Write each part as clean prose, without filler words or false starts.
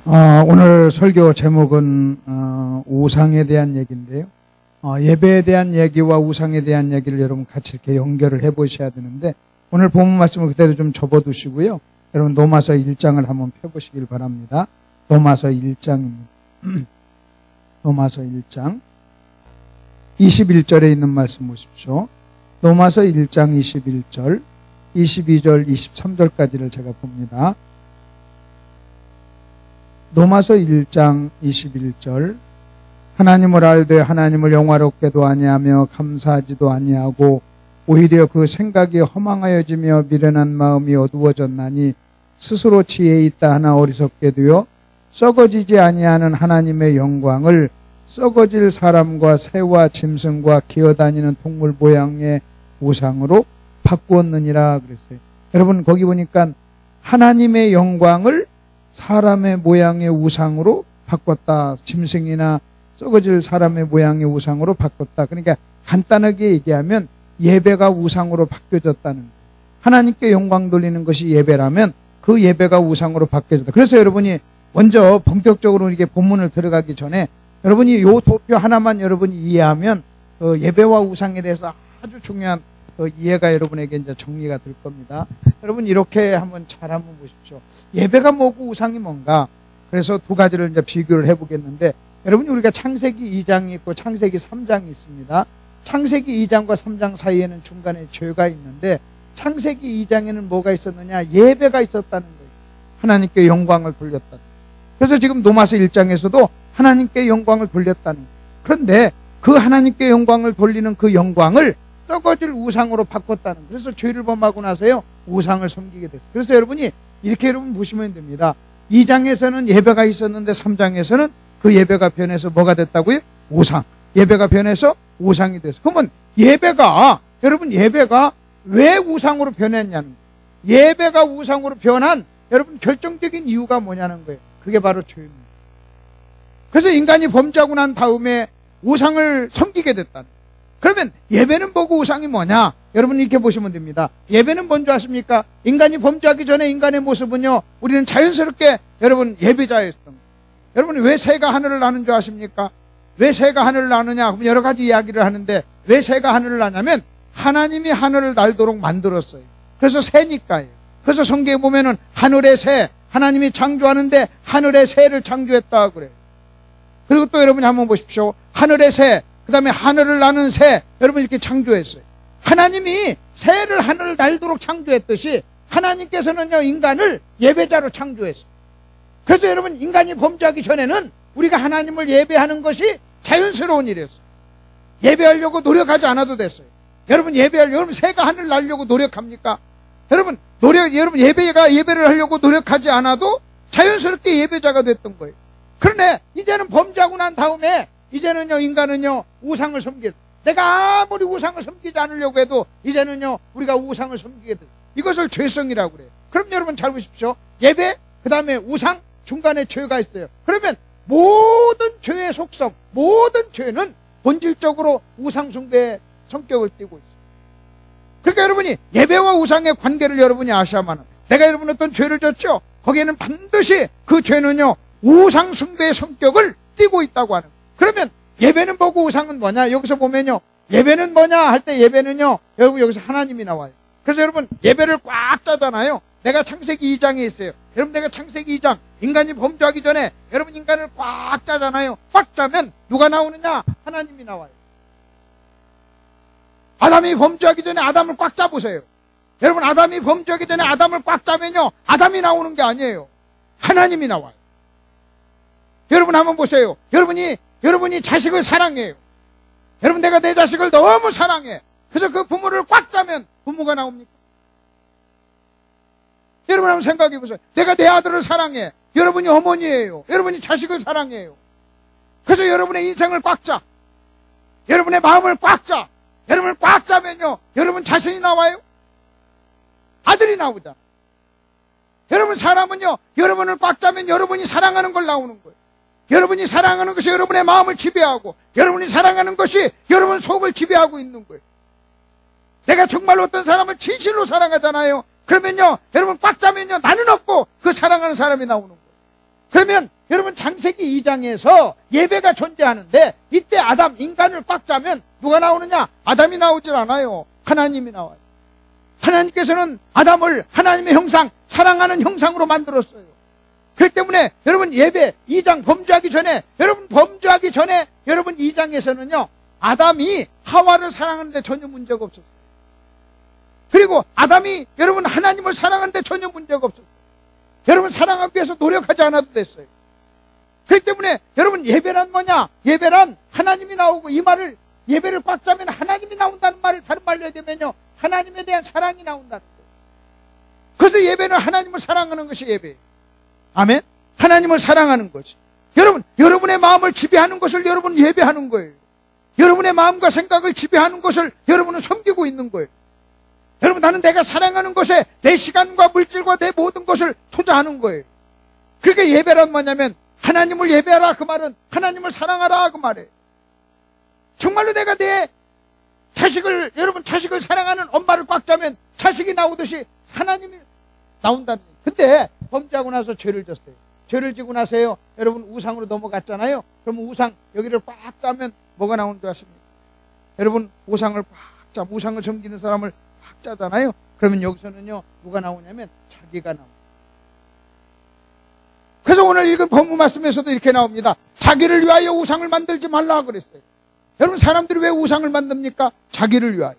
오늘 설교 제목은 우상에 대한 얘기인데요. 예배에 대한 얘기와 우상에 대한 얘기를 여러분 같이 이렇게 연결을 해보셔야 되는데, 오늘 본문 말씀을 그대로 좀 접어두시고요. 여러분 로마서 1장을 한번 펴보시길 바랍니다. 로마서 1장입니다. 로마서 1장 21절에 있는 말씀 보십시오. 로마서 1장 21절, 22절, 23절까지를 제가 봅니다. 로마서 1장 21절, 하나님을 알되 하나님을 영화롭게도 아니하며 감사하지도 아니하고 오히려 그 생각이 허망하여지며 미련한 마음이 어두워졌나니 스스로 지혜 있다 하나 어리석게 되어 썩어지지 아니하는 하나님의 영광을 썩어질 사람과 새와 짐승과 기어다니는 동물 모양의 우상으로 바꾸었느니라 그랬어요. 여러분 거기 보니까 하나님의 영광을 사람의 모양의 우상으로 바꿨다. 짐승이나 썩어질 사람의 모양의 우상으로 바꿨다. 그러니까 간단하게 얘기하면 예배가 우상으로 바뀌어졌다는 거예요. 하나님께 영광 돌리는 것이 예배라면 그 예배가 우상으로 바뀌어졌다. 그래서 여러분이 먼저 본격적으로 이렇게 본문을 들어가기 전에 여러분이 요 도표 하나만 여러분이 이해하면 예배와 우상에 대해서 아주 중요한 이해가 여러분에게 이제 정리가 될 겁니다. 여러분 이렇게 한번 보십시오. 예배가 뭐고 우상이 뭔가. 그래서 두 가지를 이제 비교를 해보겠는데, 여러분 우리가 창세기 2장이 있고 창세기 3장이 있습니다. 창세기 2장과 3장 사이에는 중간에 죄가 있는데, 창세기 2장에는 뭐가 있었느냐? 예배가 있었다는 거예요. 하나님께 영광을 돌렸다는 거예요. 그래서 지금 로마서 1장에서도 하나님께 영광을 돌렸다는 거예요. 그런데 그 하나님께 영광을 돌리는 그 영광을 썩어질 우상으로 바꿨다는 거예요. 그래서 죄를 범하고 나서요 우상을 섬기게 됐어요. 그래서 여러분이 이렇게 여러분 보시면 됩니다. 2장에서는 예배가 있었는데 3장에서는 그 예배가 변해서 뭐가 됐다고요? 우상. 예배가 변해서 우상이 됐어요. 그러면 여러분 예배가 왜 우상으로 변했냐는 거예요. 예배가 우상으로 변한 여러분 결정적인 이유가 뭐냐는 거예요. 그게 바로 죄입니다. 그래서 인간이 범죄하고 난 다음에 우상을 섬기게 됐다는 거예요. 그러면 예배는 뭐고 우상이 뭐냐? 여러분 이렇게 보시면 됩니다. 예배는 뭔지 아십니까? 인간이 범죄하기 전에 인간의 모습은요, 우리는 자연스럽게 여러분 예배자였던 거예요. 여러분 왜 새가 하늘을 나는 줄 아십니까? 왜 새가 하늘을 나느냐? 그럼 여러 가지 이야기를 하는데, 왜 새가 하늘을 나냐면 하나님이 하늘을 날도록 만들었어요. 그래서 새니까요. 그래서 성경에 보면은 하늘의 새, 하나님이 창조하는데 하늘의 새를 창조했다 그래요. 그리고 또 여러분이 한번 보십시오. 하늘의 새, 그 다음에 하늘을 나는 새, 여러분 이렇게 창조했어요. 하나님이 새를 하늘을 날도록 창조했듯이 하나님께서는요 인간을 예배자로 창조했어요. 그래서 여러분 인간이 범죄하기 전에는 우리가 하나님을 예배하는 것이 자연스러운 일이었어요. 예배하려고 노력하지 않아도 됐어요. 여러분 여러분 새가 하늘을 날려고 노력합니까? 여러분 예배를 하려고 노력하지 않아도 자연스럽게 예배자가 됐던 거예요. 그런데 이제는 범죄하고 난 다음에 이제는요 인간은요 우상을 섬기게 돼. 내가 아무리 우상을 섬기지 않으려고 해도 이제는요 우리가 우상을 섬기게 돼. 이것을 죄성이라고 그래요. 그럼 여러분 잘 보십시오. 예배, 그 다음에 우상, 중간에 죄가 있어요. 그러면 모든 죄의 속성, 모든 죄는 본질적으로 우상 숭배의 성격을 띠고 있어요. 그러니까 여러분이 예배와 우상의 관계를 여러분이 아셔야만 합니다. 내가 여러분 어떤 죄를 졌죠? 거기에는 반드시 그 죄는요 우상 숭배의 성격을 띠고 있다고 하는 거예요. 그러면 예배는 뭐고 우상은 뭐냐? 여기서 보면요 예배는 뭐냐 할 때 예배는요 여러분 여기서 하나님이 나와요. 그래서 여러분 예배를 꽉 짜잖아요. 내가 창세기 2장에 있어요. 여러분 내가 창세기 2장 인간이 범죄하기 전에 여러분 인간을 꽉 짜잖아요. 꽉 짜면 누가 나오느냐? 하나님이 나와요. 아담이 범죄하기 전에 아담을 꽉 짜보세요. 여러분 아담이 범죄하기 전에 아담을 꽉 짜면요 아담이 나오는 게 아니에요. 하나님이 나와요. 여러분 한번 보세요. 여러분이 자식을 사랑해요. 여러분 내가 내 자식을 너무 사랑해. 그래서 그 부모를 꽉 짜면 부모가 나옵니까? 여러분 한번 생각해 보세요. 내가 내 아들을 사랑해. 여러분이 어머니예요. 여러분이 자식을 사랑해요. 그래서 여러분의 인생을 꽉 짜. 여러분의 마음을 꽉 짜. 여러분을 꽉 짜면요 여러분 자신이 나와요? 아들이 나오잖아. 여러분 사람은요 여러분을 꽉 짜면 여러분이 사랑하는 걸 나오는 거예요. 여러분이 사랑하는 것이 여러분의 마음을 지배하고 여러분이 사랑하는 것이 여러분 속을 지배하고 있는 거예요. 내가 정말 어떤 사람을 진실로 사랑하잖아요. 그러면요 여러분 꽉 짜면요 나는 없고 그 사랑하는 사람이 나오는 거예요. 그러면 여러분 창세기 2장에서 예배가 존재하는데 이때 아담 인간을 꽉 짜면 누가 나오느냐? 아담이 나오질 않아요. 하나님이 나와요. 하나님께서는 아담을 하나님의 형상, 사랑하는 형상으로 만들었어요. 그렇기 때문에 여러분 예배 2장 범죄하기 전에 여러분 2장에서는요 아담이 하와를 사랑하는데 전혀 문제가 없었어요. 그리고 아담이 여러분 하나님을 사랑하는데 전혀 문제가 없었어요. 여러분 사랑하기 위해서 노력하지 않아도 됐어요. 그렇기 때문에 여러분 예배란 뭐냐? 예배란 하나님이 나오고, 이 말을 예배를 꽉 짜면 하나님이 나온다는 말을 다른 말로 해야되면요 하나님에 대한 사랑이 나온다는 거예요. 그래서 예배는 하나님을 사랑하는 것이 예배예요. 아멘. 하나님을 사랑하는 거지. 여러분, 여러분의 마음을 지배하는 것을 여러분 예배하는 거예요. 여러분의 마음과 생각을 지배하는 것을 여러분은 섬기고 있는 거예요. 여러분, 나는 내가 사랑하는 것에 내 시간과 물질과 내 모든 것을 투자하는 거예요. 그게 예배란 뭐냐면 하나님을 예배하라 그 말은 하나님을 사랑하라 그 말이에요. 정말로 내가 내 자식을, 여러분 자식을 사랑하는 엄마를 꽉 짜면 자식이 나오듯이 하나님이 나온다는 거예요. 근데 범죄하고 나서 죄를 졌어요. 죄를 지고 나서요 여러분 우상으로 넘어갔잖아요. 그러면 우상 여기를 꽉 짜면 뭐가 나오는 줄 아십니까? 여러분 우상을 꽉 짜, 우상을 섬기는 사람을 꽉 짜잖아요. 그러면 여기서는요 누가 나오냐면 자기가 나옵니다. 그래서 오늘 읽은 본문 말씀에서도 이렇게 나옵니다. 자기를 위하여 우상을 만들지 말라 그랬어요. 여러분 사람들이 왜 우상을 만듭니까? 자기를 위하여.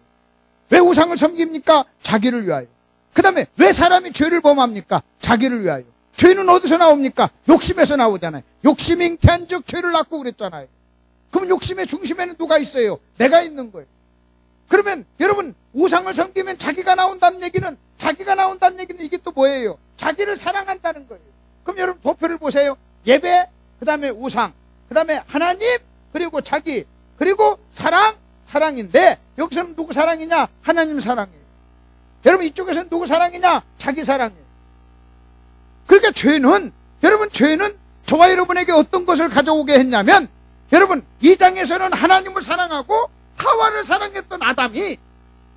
왜 우상을 섬깁니까? 자기를 위하여. 그 다음에 왜 사람이 죄를 범합니까? 자기를 위하여. 죄는 어디서 나옵니까? 욕심에서 나오잖아요. 욕심이 잉태한 즉 죄를 낳고 그랬잖아요. 그럼 욕심의 중심에는 누가 있어요? 내가 있는 거예요. 그러면 여러분 우상을 섬기면 자기가 나온다는 얘기는 이게 또 뭐예요? 자기를 사랑한다는 거예요. 그럼 여러분 도표를 보세요. 예배, 그 다음에 우상, 그 다음에 하나님, 그리고 자기, 그리고 사랑인데 여기서는 누구 사랑이냐? 하나님 사랑이에요. 여러분 이쪽에서는 누구 사랑이냐? 자기 사랑이에요. 그러니까 죄는 저와 여러분에게 어떤 것을 가져오게 했냐면 여러분 2장에서는 하나님을 사랑하고 하와를 사랑했던 아담이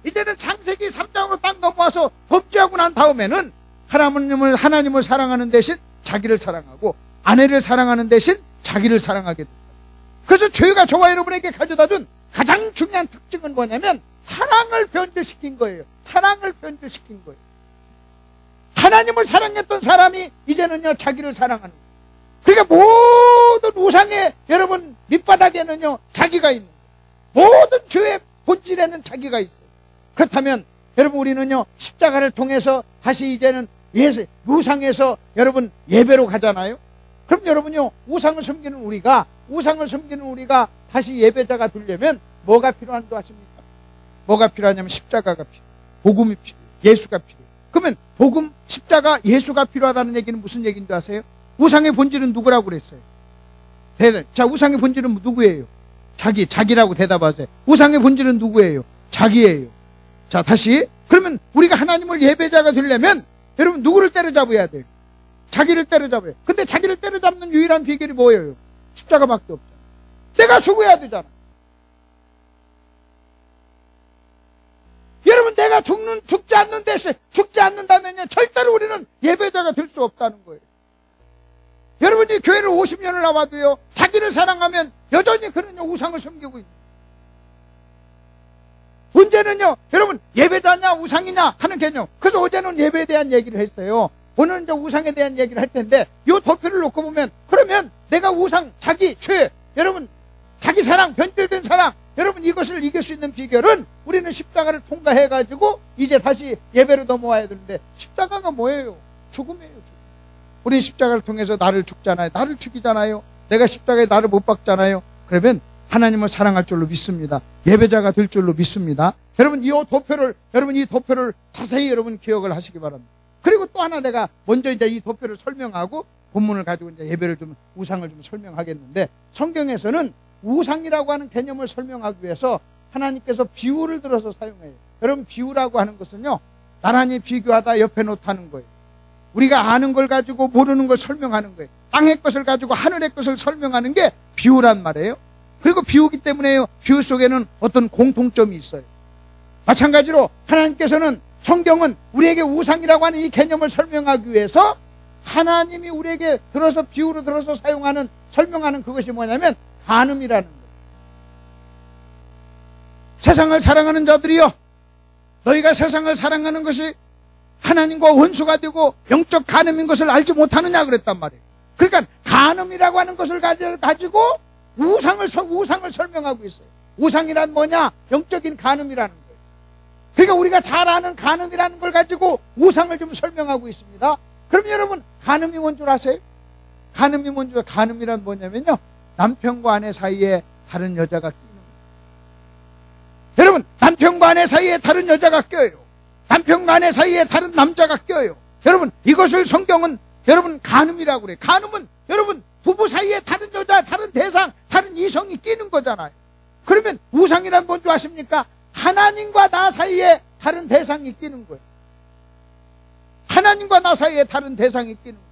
이제는 창세기 3장으로 딱 넘어와서 범죄하고 난 다음에는 하나님을 사랑하는 대신 자기를 사랑하고 아내를 사랑하는 대신 자기를 사랑하게 됩니다. 그래서 죄가 저와 여러분에게 가져다준 가장 중요한 특징은 뭐냐면 사랑을 변질시킨 거예요. 사랑을 변질시킨 거예요. 하나님을 사랑했던 사람이 이제는요 자기를 사랑하는 거예요. 그러니까 모든 우상의 여러분 밑바닥에는요 자기가 있는 거예요. 모든 죄의 본질에는 자기가 있어요. 그렇다면 여러분 우리는요 십자가를 통해서 다시 이제는 우상에서 여러분 예배로 가잖아요. 그럼 여러분요 우상을 섬기는 우리가 다시 예배자가 되려면 뭐가 필요한 줄 아십니까? 뭐가 필요하냐면 십자가가 필요해요. 복음이 필요해요. 예수가 필요해요. 그러면 복음, 십자가, 예수가 필요하다는 얘기는 무슨 얘기인 줄 아세요? 우상의 본질은 누구라고 그랬어요? 자, 우상의 본질은 누구예요? 자기라고 대답하세요. 우상의 본질은 누구예요? 자기예요. 자, 다시. 그러면 우리가 하나님을 예배자가 되려면 여러분 누구를 때려잡아야 돼요? 자기를 때려잡아요. 근데 자기를 때려잡는 유일한 비결이 뭐예요? 십자가밖에 없잖아. 내가 죽어야 되잖아. 여러분 내가 죽지 않는다면요 절대로 우리는 예배자가 될 수 없다는 거예요. 여러분이 교회를 50년을 나와도요 자기를 사랑하면 여전히 그는요 우상을 섬기고 있는 거예요. 문제는요 여러분 예배자냐 우상이냐 하는 개념. 그래서 어제는 예배에 대한 얘기를 했어요. 오늘은 이제 우상에 대한 얘기를 할 텐데 이 도표를 놓고 보면 그러면 내가 우상, 자기, 죄, 여러분 자기 사랑, 변질된 사랑, 여러분 이것을 이길 수 있는 비결은 우리는 십자가를 통과해가지고 이제 다시 예배로 넘어와야 되는데 십자가가 뭐예요? 죽음이에요. 죽음. 우리 십자가를 통해서 나를 죽잖아요. 나를 죽이잖아요. 내가 십자가에 나를 못 박잖아요. 그러면 하나님을 사랑할 줄로 믿습니다. 예배자가 될 줄로 믿습니다. 여러분 이 도표를 자세히 여러분 기억을 하시기 바랍니다. 그리고 또 하나 내가 먼저 이제 이 도표를 설명하고 본문을 가지고 이제 우상을 좀 설명하겠는데 성경에서는 우상이라고 하는 개념을 설명하기 위해서 하나님께서 비유를 들어서 사용해요. 여러분 비유라고 하는 것은요 나란히 비교하다 옆에 놓다는 거예요. 우리가 아는 걸 가지고 모르는 걸 설명하는 거예요. 땅의 것을 가지고 하늘의 것을 설명하는 게 비유란 말이에요. 그리고 비유기 때문에 비유 속에는 어떤 공통점이 있어요. 마찬가지로 하나님께서는 성경은 우리에게 우상이라고 하는 이 개념을 설명하기 위해서 하나님이 우리에게 들어서 비유로 들어서 사용하는 설명하는 그것이 뭐냐면 간음이라는 거예요. 세상을 사랑하는 자들이여, 너희가 세상을 사랑하는 것이 하나님과 원수가 되고 영적 간음인 것을 알지 못하느냐 그랬단 말이에요. 그러니까 간음이라고 하는 것을 가지고 우상을 설명하고 있어요. 우상이란 뭐냐? 영적인 간음이라는 거예요. 그러니까 우리가 잘 아는 간음이라는 걸 가지고 우상을 좀 설명하고 있습니다. 그럼 여러분, 간음이 뭔 줄 아세요? 간음이 뭔 줄, 간음이란 뭐냐면요, 남편과 아내 사이에 다른 여자가 끼는 거예요. 여러분, 남편과 아내 사이에 다른 여자가 껴요. 남편과 아내 사이에 다른 남자가 껴요. 여러분, 이것을 성경은 여러분 간음이라고 그래요. 간음은 여러분 부부 사이에 다른 여자, 다른 대상, 다른 이성이 끼는 거잖아요. 그러면 우상이란 뭔 줄 아십니까? 하나님과 나 사이에 다른 대상이 끼는 거예요. 하나님과 나 사이에 다른 대상이 끼는 거예요.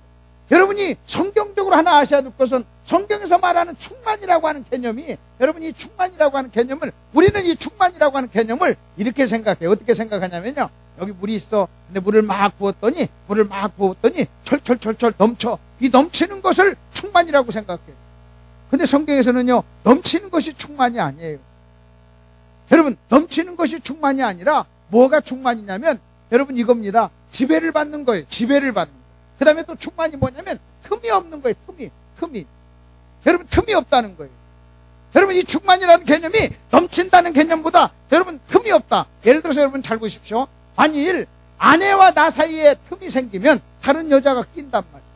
여러분이 성경적으로 하나 아셔야 될 것은 성경에서 말하는 충만이라고 하는 개념이, 여러분이 충만이라고 하는 개념을, 우리는 이 충만이라고 하는 개념을 이렇게 생각해요. 어떻게 생각하냐면요, 여기 물이 있어. 근데 물을 막 부었더니 철철철철 넘쳐. 이 넘치는 것을 충만이라고 생각해요. 근데 성경에서는요, 넘치는 것이 충만이 아니에요. 여러분, 넘치는 것이 충만이 아니라 뭐가 충만이냐면 여러분 이겁니다. 지배를 받는 거예요. 지배를 받는 거예요. 그 다음에 또 충만이 뭐냐면 틈이 없는 거예요. 틈이. 여러분, 틈이 없다는 거예요. 여러분, 이 충만이라는 개념이 넘친다는 개념보다 여러분 틈이 없다. 예를 들어서 여러분 잘 보십시오. 만일 아내와 나 사이에 틈이 생기면 다른 여자가 낀단 말이에요.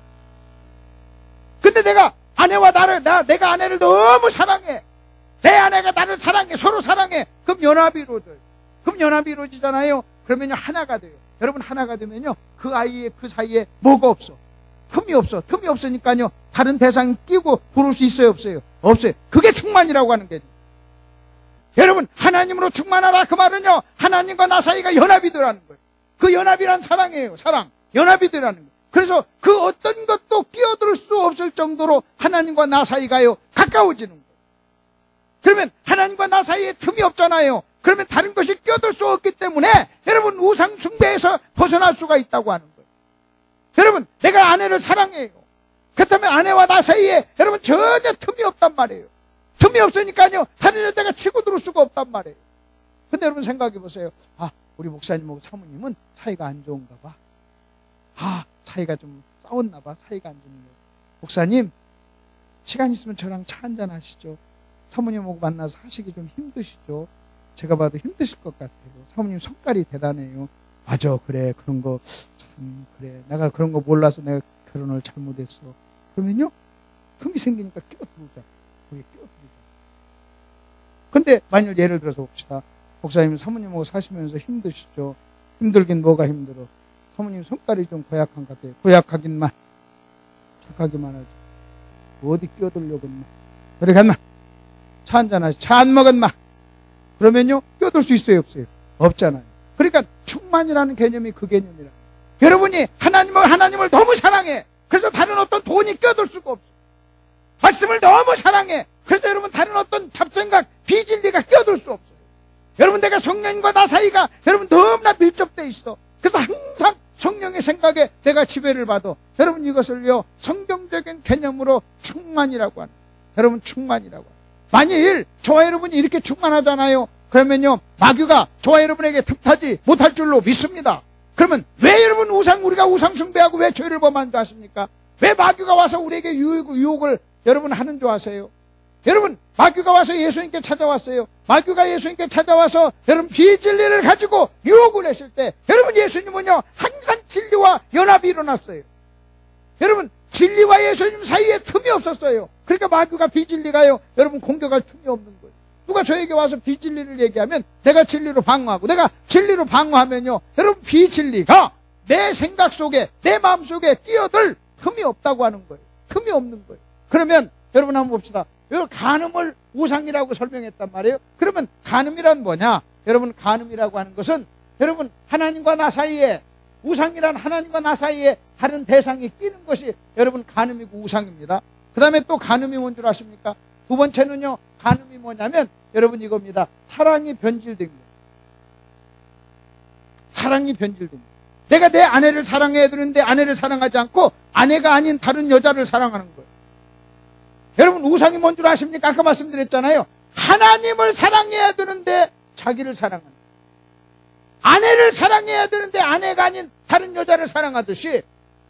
근데 내가 내가 아내를 너무 사랑해. 내 아내가 나를 사랑해. 서로 사랑해. 그럼 연합이 이루어져요. 그럼 연합이 이루어지잖아요. 그러면요, 하나가 돼요. 여러분, 하나가 되면요, 그 사이에 뭐가 없어? 틈이 없어. 틈이 없으니까요, 다른 대상이 끼고 부를 수 있어요, 없어요? 없어요. 그게 충만이라고 하는 거죠. 여러분, 하나님으로 충만하라. 그 말은요, 하나님과 나 사이가 연합이 되라는 거예요. 그 연합이란 사랑이에요. 사랑. 연합이 되라는 거예요. 그래서 그 어떤 것도 끼어들 수 없을 정도로 하나님과 나 사이가요, 가까워지는 거예요. 그러면 하나님과 나 사이에 틈이 없잖아요. 그러면 다른 것이 끼어들 수 없기 때문에 여러분, 우상 숭배에서 벗어날 수가 있다고 하는 거예요. 여러분, 내가 아내를 사랑해요. 그렇다면 아내와 나 사이에 여러분 전혀 틈이 없단 말이에요. 틈이 없으니까요, 다른 여자가 치고 들어올 수가 없단 말이에요. 근데 여러분 생각해 보세요. 우리 목사님하고 사모님은 사이가 안 좋은가 봐. 사이가 좀 싸웠나 봐. 사이가 안 좋은 거. 목사님, 시간 있으면 저랑 차 한잔 하시죠. 사모님하고 만나서 하시기 좀 힘드시죠? 제가 봐도 힘드실 것 같아요. 사모님 성깔이 대단해요. 맞아, 그래, 그런 거 참 그래. 내가 그런 거 몰라서 내가 결혼을 잘못했어. 그러면요, 틈이 생기니까 끼어들자. 거기에 끼어들자. 근데 만일 예를 들어서 봅시다. 목사님, 사모님하고 사시면서 힘드시죠? 힘들긴 뭐가 힘들어? 사모님 성깔이 좀 고약한 것 같아요. 고약하긴만, 착하기만 하지. 어디 끼어들려고 했나? 그래, 갔나? 차 한잔 하시. 차 안 먹었나? 그러면요, 끼어들 수 있어요, 없어요? 없잖아요. 그러니까 충만이라는 개념이 그 개념이라. 여러분이 하나님을 너무 사랑해. 그래서 다른 어떤 돈이 끼어들 수가 없어. 말씀을 너무 사랑해. 그래서 여러분 다른 어떤 잡생각, 비진리가 끼어들 수 없어요. 여러분, 내가 성령과 나 사이가 여러분 너무나 밀접돼 있어. 그래서 항상 성령의 생각에 내가 지배를 받아. 여러분, 이것을요, 성경적인 개념으로 충만이라고 하는. 여러분, 충만이라고 하는. 만일 저와 여러분이 이렇게 충만하잖아요. 그러면요, 마귀가 저와 여러분에게 틈타지 못할 줄로 믿습니다. 그러면 왜 여러분 우리가 우상 숭배하고 왜 죄를 범하는 줄 아십니까? 왜 마귀가 와서 우리에게 유혹을 여러분 하는 줄 아세요? 여러분, 마귀가 와서 예수님께 찾아왔어요. 마귀가 예수님께 찾아와서 여러분 비진리를 가지고 유혹을 했을 때 여러분, 예수님은요 항상 진리와 연합이 일어났어요. 여러분, 진리와 예수님 사이에 틈이 없었어요. 그러니까 마귀가 비진리가요, 여러분 공격할 틈이 없는 거예요. 누가 저에게 와서 비진리를 얘기하면 내가 진리로 방어하고, 내가 진리로 방어하면요, 여러분 비진리가 내 생각 속에, 내 마음 속에 끼어들 틈이 없다고 하는 거예요. 틈이 없는 거예요. 그러면 여러분 한번 봅시다. 여러분, 간음을 우상이라고 설명했단 말이에요. 그러면 간음이란 뭐냐? 여러분, 간음이라고 하는 것은 여러분 하나님과 나 사이에, 우상이란 하나님과 나 사이에 다른 대상이 끼는 것이 여러분 간음이고 우상입니다. 그 다음에 또 간음이 뭔 줄 아십니까? 두 번째는요, 간음이 뭐냐면 여러분 이겁니다. 사랑이 변질된 거예요. 사랑이 변질된 거예요. 내가 내 아내를 사랑해야 되는데 아내를 사랑하지 않고 아내가 아닌 다른 여자를 사랑하는 거예요. 여러분, 우상이 뭔 줄 아십니까? 아까 말씀드렸잖아요. 하나님을 사랑해야 되는데 자기를 사랑하는 거예요. 아내를 사랑해야 되는데 아내가 아닌 다른 여자를 사랑하듯이,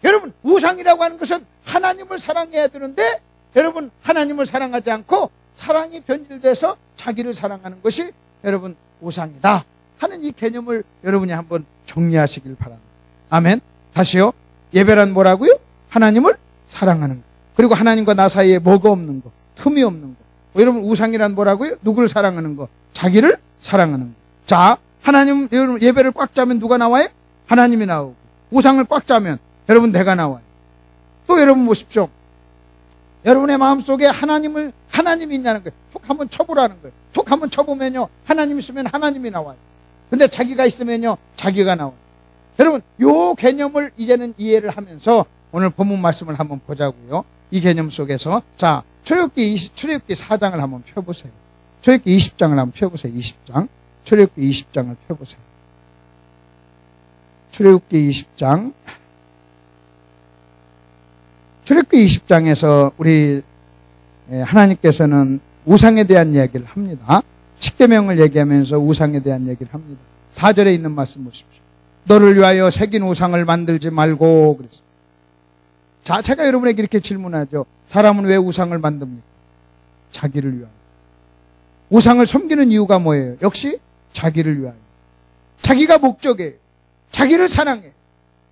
여러분, 우상이라고 하는 것은 하나님을 사랑해야 되는데 여러분, 하나님을 사랑하지 않고 사랑이 변질돼서 자기를 사랑하는 것이 여러분 우상이다 하는 이 개념을 여러분이 한번 정리하시길 바랍니다. 아멘. 다시요. 예배란 뭐라고요? 하나님을 사랑하는 것. 그리고 하나님과 나 사이에 뭐가 없는 것, 틈이 없는 것. 여러분, 우상이란 뭐라고요? 누구를 사랑하는 것? 자기를 사랑하는 것. 자, 하나님, 여러분, 예배를 꽉 짜면 누가 나와요? 하나님이 나오고, 우상을 꽉 짜면 여러분 내가 나와요. 또 여러분 보십시오. 여러분의 마음속에 하나님이 있냐는 거예요. 톡 한번 쳐보라는 거예요. 톡 한번 쳐보면요, 하나님 있으면 하나님이 나와요. 근데 자기가 있으면요, 자기가 나와요. 여러분, 요 개념을 이제는 이해를 하면서 오늘 본문 말씀을 한번 보자고요. 이 개념 속에서, 자, 출애굽기 4장을 한번 펴보세요. 출애굽기 20장을 한번 펴보세요. 20장. 출애굽기 20장을 펴보세요. 출애굽기 20장. 출애굽기 20장에서 우리 하나님께서는 우상에 대한 이야기를 합니다. 십계명을 얘기하면서 우상에 대한 얘기를 합니다. 4절에 있는 말씀 보십시오. 너를 위하여 새긴 우상을 만들지 말고 그랬습니다. 자, 제가 여러분에게 이렇게 질문하죠. 사람은 왜 우상을 만듭니까? 자기를 위하여. 우상을 섬기는 이유가 뭐예요? 역시 자기를 위하여. 자기가 목적이에요. 자기를 사랑해.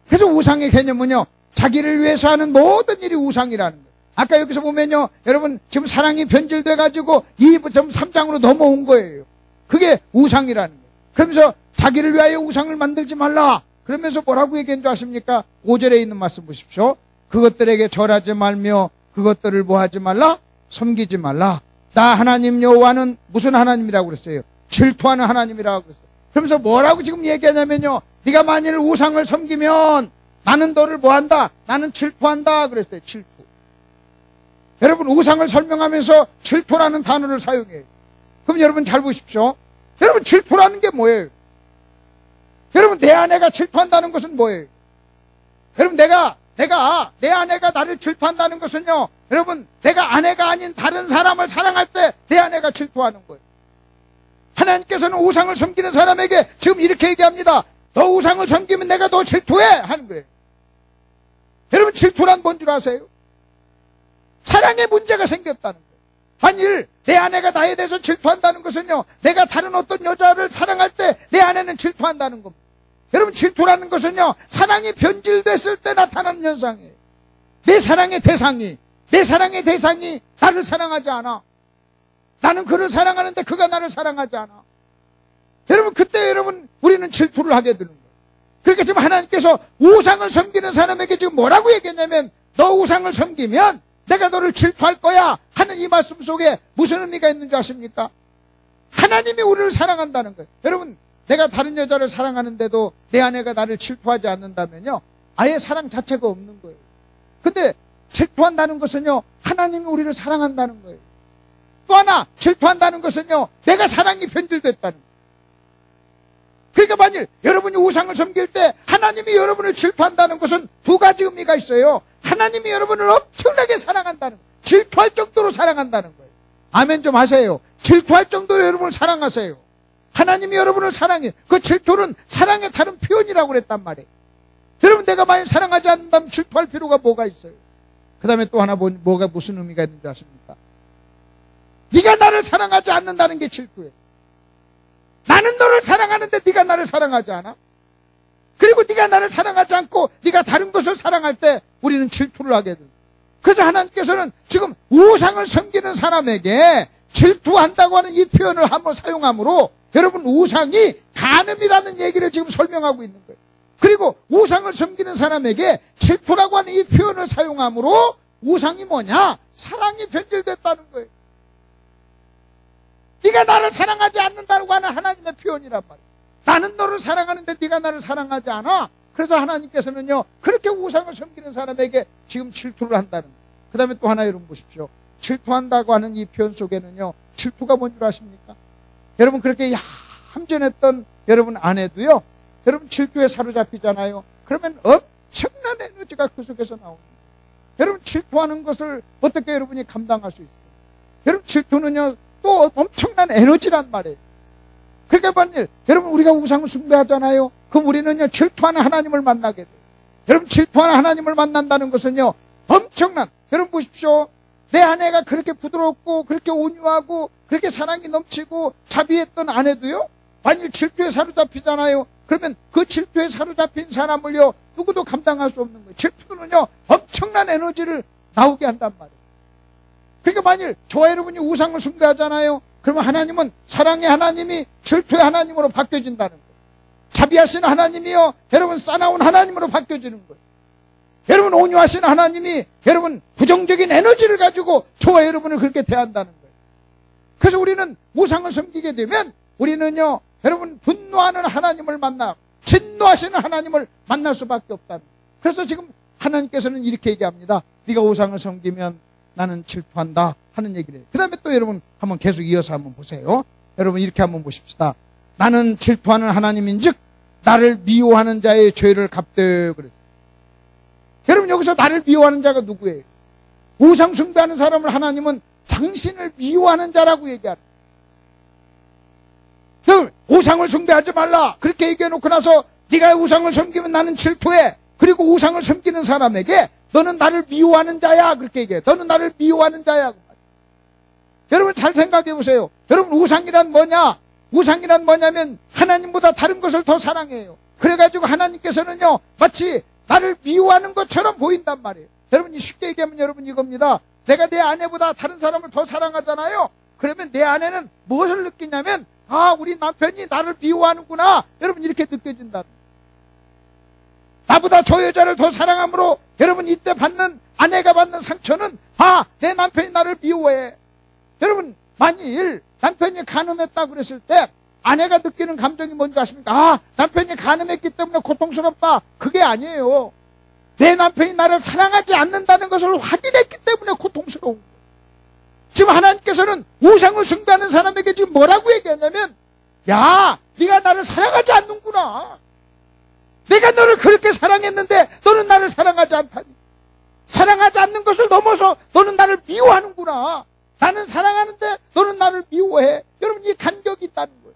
그래서 우상의 개념은요, 자기를 위해서 하는 모든 일이 우상이라는 거예요. 아까 여기서 보면요, 여러분, 지금 사랑이 변질돼가지고 2.3장으로 넘어온 거예요. 그게 우상이라는 거예요. 그러면서 자기를 위하여 우상을 만들지 말라. 그러면서 뭐라고 얘기한 줄 아십니까? 5절에 있는 말씀 보십시오. 그것들에게 절하지 말며 그것들을 뭐 하지 말라? 섬기지 말라. 나 하나님 여호와는 무슨 하나님이라고 그랬어요? 질투하는 하나님이라고 그랬어요. 그러면서 뭐라고 지금 얘기하냐면요, 네가 만일 우상을 섬기면 나는 너를 뭐한다? 나는 질투한다 그랬어요. 질투. 여러분, 우상을 설명하면서 질투라는 단어를 사용해요. 그럼 여러분 잘 보십시오. 여러분, 질투라는 게 뭐예요? 여러분, 내 아내가 질투한다는 것은 뭐예요? 여러분, 내 아내가 나를 질투한다는 것은요, 여러분, 내가 아내가 아닌 다른 사람을 사랑할 때 내 아내가 질투하는 거예요. 하나님께서는 우상을 섬기는 사람에게 지금 이렇게 얘기합니다. 너 우상을 섬기면 내가 너 질투해 하는 거예요. 여러분, 질투란 뭔 줄 아세요? 사랑에 문제가 생겼다는 거예요. 만일 내 아내가 나에 대해서 질투한다는 것은요, 내가 다른 어떤 여자를 사랑할 때 내 아내는 질투한다는 겁니다. 여러분, 질투라는 것은요, 사랑이 변질됐을 때 나타나는 현상이에요. 내 사랑의 대상이 나를 사랑하지 않아. 나는 그를 사랑하는데 그가 나를 사랑하지 않아. 여러분, 그때 우리는 질투를 하게 되는 거예요. 그러니까 지금 하나님께서 우상을 섬기는 사람에게 지금 뭐라고 얘기했냐면, 너 우상을 섬기면 내가 너를 질투할 거야 하는 이 말씀 속에 무슨 의미가 있는지 아십니까? 하나님이 우리를 사랑한다는 거예요. 여러분, 내가 다른 여자를 사랑하는데도 내 아내가 나를 질투하지 않는다면요, 아예 사랑 자체가 없는 거예요. 근데 질투한다는 것은요, 하나님이 우리를 사랑한다는 거예요. 또 하나, 질투한다는 것은요, 내가 사랑이 변질됐다는 거예요. 그러니까 만일 여러분이 우상을 섬길 때 하나님이 여러분을 질투한다는 것은 두 가지 의미가 있어요. 하나님이 여러분을 엄청나게 사랑한다는 거예요. 질투할 정도로 사랑한다는 거예요. 아멘 좀 하세요. 질투할 정도로 여러분을 사랑하세요. 하나님이 여러분을 사랑해. 그 질투는 사랑의 다른 표현이라고 그랬단 말이에요. 여러분, 내가 만약 사랑하지 않는다면 질투할 필요가 뭐가 있어요? 그 다음에 또 하나 뭐가 무슨 의미가 있는지 아십니까? 네가 나를 사랑하지 않는다는 게 질투예요. 나는 너를 사랑하는데 네가 나를 사랑하지 않아? 그리고 네가 나를 사랑하지 않고 네가 다른 것을 사랑할 때 우리는 질투를 하게 됩니다. 그래서 하나님께서는 지금 우상을 섬기는 사람에게 질투한다고 하는 이 표현을 한번 사용함으로 여러분, 우상이 간음이라는 얘기를 지금 설명하고 있는 거예요. 그리고 우상을 섬기는 사람에게 질투라고 하는 이 표현을 사용함으로 우상이 뭐냐? 사랑이 변질됐다는 거예요. 네가 나를 사랑하지 않는다고 하는 하나님의 표현이란 말이에요. 나는 너를 사랑하는데 네가 나를 사랑하지 않아. 그래서 하나님께서는요, 그렇게 우상을 섬기는 사람에게 지금 질투를 한다는 거예요. 그 다음에 또 하나 여러분 보십시오. 질투한다고 하는 이 표현 속에는요, 질투가 뭔 줄 아십니까? 여러분, 그렇게 얌전했던 여러분 아내도요, 여러분 질투에 사로잡히잖아요. 그러면 엄청난 에너지가 그 속에서 나옵니다. 여러분 질투하는 것을 어떻게 여러분이 감당할 수 있어요? 여러분 질투는요 또 엄청난 에너지란 말이에요. 그러니까 만일 여러분 우리가 우상을 숭배하잖아요. 그럼 우리는요 질투하는 하나님을 만나게 돼요. 여러분 질투하는 하나님을 만난다는 것은요 엄청난, 여러분 보십시오. 내 아내가 그렇게 부드럽고 그렇게 온유하고 그렇게 사랑이 넘치고 자비했던 아내도요 만일 질투에 사로잡히잖아요. 그러면 그 질투에 사로잡힌 사람을요 누구도 감당할 수 없는 거예요. 질투는요 엄청난 에너지를 나오게 한단 말이에요. 그러니까 만일 저와 여러분이 우상을 숭배하잖아요. 그러면 하나님은 사랑의 하나님이 질투의 하나님으로 바뀌어진다는 거예요. 자비하신 하나님이요 여러분 싸나운 하나님으로 바뀌어지는 거예요. 여러분 온유하신 하나님이 여러분 부정적인 에너지를 가지고 저와 여러분을 그렇게 대한다는 거예요. 그래서 우리는 우상을 섬기게 되면 우리는요 여러분 분노하는 하나님을 만나 진노하시는 하나님을 만날 수밖에 없다는 거예요. 그래서 지금 하나님께서는 이렇게 얘기합니다. 네가 우상을 섬기면 나는 질투한다 하는 얘기를 해요. 그 다음에 또 여러분 한번 계속 이어서 한번 보세요. 여러분 이렇게 한번 보십시다. 나는 질투하는 하나님인즉 나를 미워하는 자의 죄를 갚되 그랬어요. 여러분 여기서 나를 미워하는 자가 누구예요? 우상 숭배하는 사람을 하나님은 당신을 미워하는 자라고 얘기하는 거예요. 우상을 숭배하지 말라 그렇게 얘기해놓고 나서 네가 우상을 섬기면 나는 질투해. 그리고 우상을 섬기는 사람에게 너는 나를 미워하는 자야 그렇게 얘기해. 너는 나를 미워하는 자야. 여러분 잘 생각해 보세요. 여러분 우상이란 뭐냐? 우상이란 뭐냐면 하나님보다 다른 것을 더 사랑해요. 그래가지고 하나님께서는요 마치 나를 미워하는 것처럼 보인단 말이에요. 여러분 쉽게 얘기하면 여러분 이겁니다. 내가 내 아내보다 다른 사람을 더 사랑하잖아요. 그러면 내 아내는 무엇을 느끼냐면 아 우리 남편이 나를 미워하는구나 여러분 이렇게 느껴진다는 거예요. 나보다 저 여자를 더 사랑함으로 여러분 이때 받는 아내가 받는 상처는 아 내 남편이 나를 미워해. 여러분 만일 남편이 간음했다 그랬을 때 아내가 느끼는 감정이 뭔지 아십니까? 아 남편이 간음했기 때문에 고통스럽다. 그게 아니에요. 내 남편이 나를 사랑하지 않는다는 것을 확인했기 때문에 고통스러운 거예요. 지금 하나님께서는 우상을 숭배하는 사람에게 지금 뭐라고 얘기하냐면 야 네가 나를 사랑하지 않는구나. 내가 너를 그렇게 사랑했는데 너는 나를 사랑하지 않다니. 사랑하지 않는 것을 넘어서 너는 나를 미워하는구나. 나는 사랑하는데 너는 나를 미워해. 여러분 이 간격이 있다는 거예요.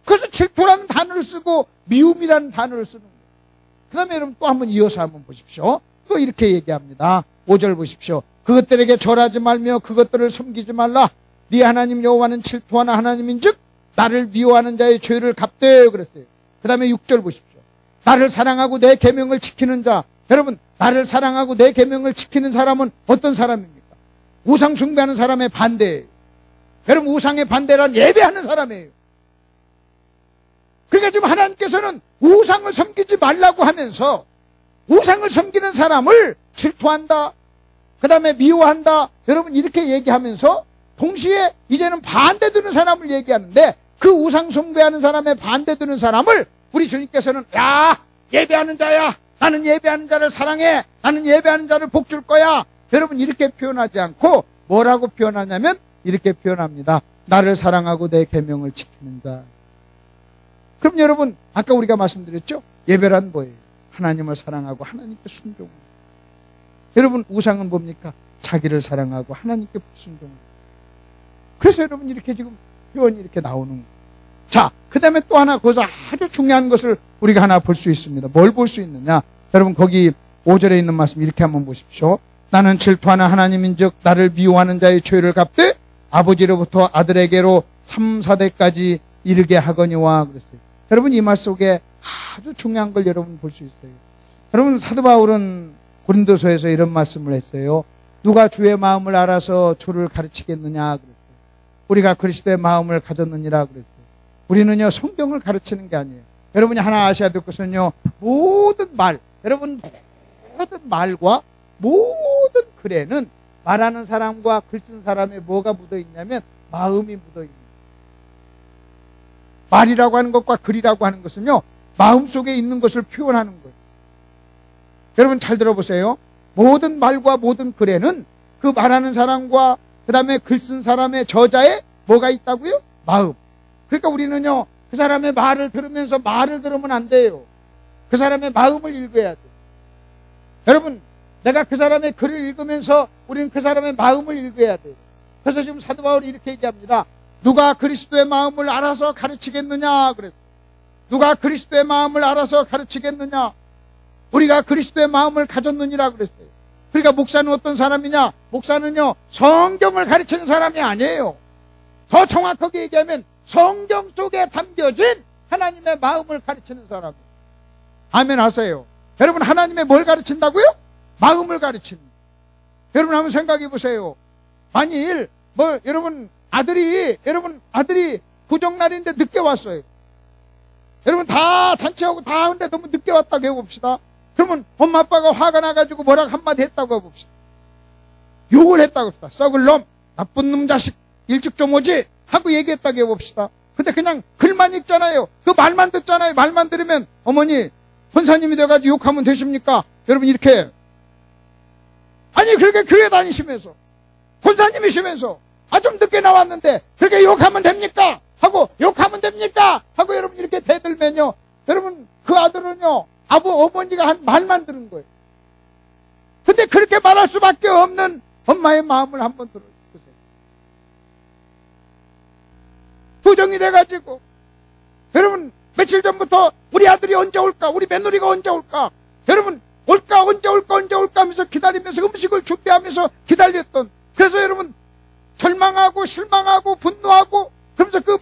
그래서 질투라는 단어를 쓰고 미움이라는 단어를 쓰는 거예요. 그 다음에 여러분 또 한번 이어서 한번 보십시오. 또 이렇게 얘기합니다. 5절 보십시오. 그것들에게 절하지 말며 그것들을 섬기지 말라. 네 하나님 여호와는 질투하는 하나님인즉 나를 미워하는 자의 죄를 갚되 그랬어요. 그 다음에 6절 보십시오. 나를 사랑하고 내 계명을 지키는 자. 여러분 나를 사랑하고 내 계명을 지키는 사람은 어떤 사람입니까? 우상 숭배하는 사람의 반대예요. 여러분 우상의 반대란 예배하는 사람이에요. 그러니까 지금 하나님께서는 우상을 섬기지 말라고 하면서 우상을 섬기는 사람을 질투한다. 그 다음에 미워한다. 여러분 이렇게 얘기하면서 동시에 이제는 반대되는 사람을 얘기하는데 그 우상 숭배하는 사람의 반대되는 사람을 우리 주님께서는 야 예배하는 자야. 나는 예배하는 자를 사랑해. 나는 예배하는 자를 복 줄 거야. 여러분 이렇게 표현하지 않고 뭐라고 표현하냐면 이렇게 표현합니다. 나를 사랑하고 내 계명을 지키는 자. 그럼 여러분 아까 우리가 말씀드렸죠? 예배란 뭐예요? 하나님을 사랑하고 하나님께 순종하는. 여러분 우상은 뭡니까? 자기를 사랑하고 하나님께 불순종하는. 그래서 여러분 이렇게 지금 표현이 이렇게 나오는 거예요. 자, 그 다음에 또 하나 거기서 아주 중요한 것을 우리가 하나 볼 수 있습니다. 뭘 볼 수 있느냐? 여러분 거기 5절에 있는 말씀 이렇게 한번 보십시오. 나는 질투하는 하나님인즉 나를 미워하는 자의 죄를 갚되 아버지로부터 아들에게로 3, 4대까지 이르게 하거니와 그랬어요. 여러분 이 말 속에 아주 중요한 걸 여러분 볼 수 있어요. 여러분 사도 바울은 고린도서에서 이런 말씀을 했어요. 누가 주의 마음을 알아서 주를 가르치겠느냐 그랬어요. 우리가 그리스도의 마음을 가졌느니라 그랬어요. 우리는요 성경을 가르치는 게 아니에요. 여러분이 하나 아셔야 될 것은요 모든 말, 여러분 모든 말과 모든 글에는 말하는 사람과 글 쓴 사람에 뭐가 묻어있냐면 마음이 묻어있는 말이라고 하는 것과 글이라고 하는 것은요 마음속에 있는 것을 표현하는 거예요. 여러분 잘 들어보세요. 모든 말과 모든 글에는 그 말하는 사람과 그 다음에 글 쓴 사람의 저자에 뭐가 있다고요? 마음. 그러니까 우리는요 그 사람의 말을 들으면서 말을 들으면 안 돼요. 그 사람의 마음을 읽어야 돼. 여러분, 내가 그 사람의 글을 읽으면서 우리는 그 사람의 마음을 읽어야 돼요. 그래서 지금 사도 바울이 이렇게 얘기합니다. 누가 그리스도의 마음을 알아서 가르치겠느냐 그랬어요. 누가 그리스도의 마음을 알아서 가르치겠느냐. 우리가 그리스도의 마음을 가졌느니라 그랬어요. 그러니까 목사는 어떤 사람이냐. 목사는요, 성경을 가르치는 사람이 아니에요. 더 정확하게 얘기하면 성경 속에 담겨진 하나님의 마음을 가르치는 사람이에요. 아멘 하세요. 여러분, 하나님의 뭘 가르친다고요? 마음을 가르치는. 여러분 한번 생각해 보세요. 만일 여러분 아들이 구정날인데 늦게 왔어요. 여러분 다 잔치하고 다 하는데 너무 늦게 왔다고 해봅시다. 그러면 엄마 아빠가 화가 나가지고 뭐라고 한마디 했다고 해봅시다. 욕을 했다고 합시다. 썩을 놈, 나쁜 놈 자식, 일찍 좀 오지 하고 얘기했다고 해봅시다. 근데 그냥 글만 읽잖아요. 그 말만 듣잖아요. 말만 들으면 어머니 권사님이 돼가지고 욕하면 되십니까? 여러분 이렇게. 아니 그렇게 교회 다니시면서 권사님이시면서 좀 늦게 나왔는데 그렇게 욕하면 됩니까? 하고 욕하면 됩니까? 하고 여러분 이렇게 대들면요, 여러분 그 아들은요 어머니가 한 말만 들은 거예요. 근데 그렇게 말할 수밖에 없는 엄마의 마음을 한번 들어보세요. 부정이 돼가지고 여러분 며칠 전부터 우리 아들이 언제 올까, 우리 며느리가 언제 올까, 여러분 언제 올까 하면서 기다리면서 음식을 준비하면서 기다렸던, 그래서 여러분 절망하고 실망하고 분노하고 그러면서 그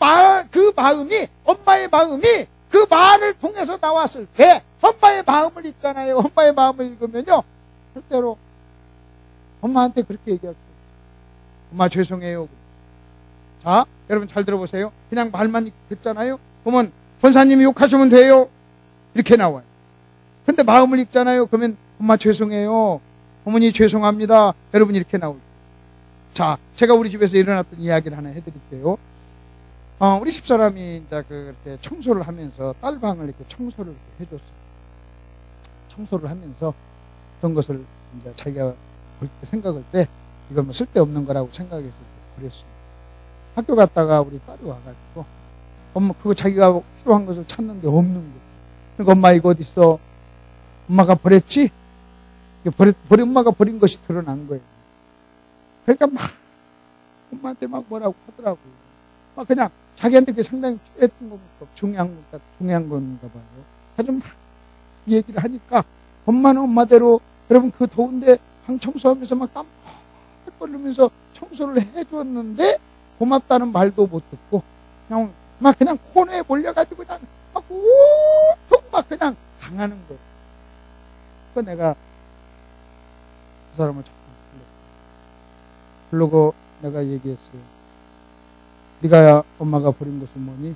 마음이, 엄마의 마음이 그 말을 통해서 나왔을 때 엄마의 마음을 읽잖아요. 엄마의 마음을 읽으면요 절대로 엄마한테 그렇게 얘기할 수 없어요. 엄마 죄송해요. 자, 여러분 잘 들어보세요. 그냥 말만 듣잖아요. 그러면 권사님이 욕하시면 돼요 이렇게 나와요. 근데 마음을 읽잖아요. 그러면 엄마 죄송해요, 어머니 죄송합니다, 여러분 이렇게 나올 거예요. 자, 제가 우리 집에서 일어났던 이야기를 하나 해드릴게요. 우리 집사람이 이제 그렇게 청소를 하면서 딸방을 이렇게 청소를 해줬어요. 청소를 하면서 어떤 것을 이제 자기가 생각할 때 이걸 뭐 쓸데없는 거라고 생각해서 버렸습니다. 학교 갔다가 우리 딸이 와가지고 엄마 그거 자기가 필요한 것을 찾는데 없는 거예요. 그러니까 엄마 이거 어디 있어? 엄마가 버렸지? 엄마가 버린 것이 드러난 거예요. 그러니까 막 엄마한테 막 뭐라고 하더라고요. 막 그냥 자기한테 그게 상당히 필요했던 거니까 중요한 건가 봐요. 아주 막 얘기를 하니까 엄마는 엄마대로 여러분 그 더운데 방 청소하면서 막 땀 흘리면서 청소를 해줬는데 고맙다는 말도 못 듣고 그냥 코너에 몰려가지고 그냥 막 우통 막 그냥 당하는 거예요. 그 내가 그 사람을 자꾸 부르고 내가 얘기했어요. 네가 엄마가 버린 것은 뭐니?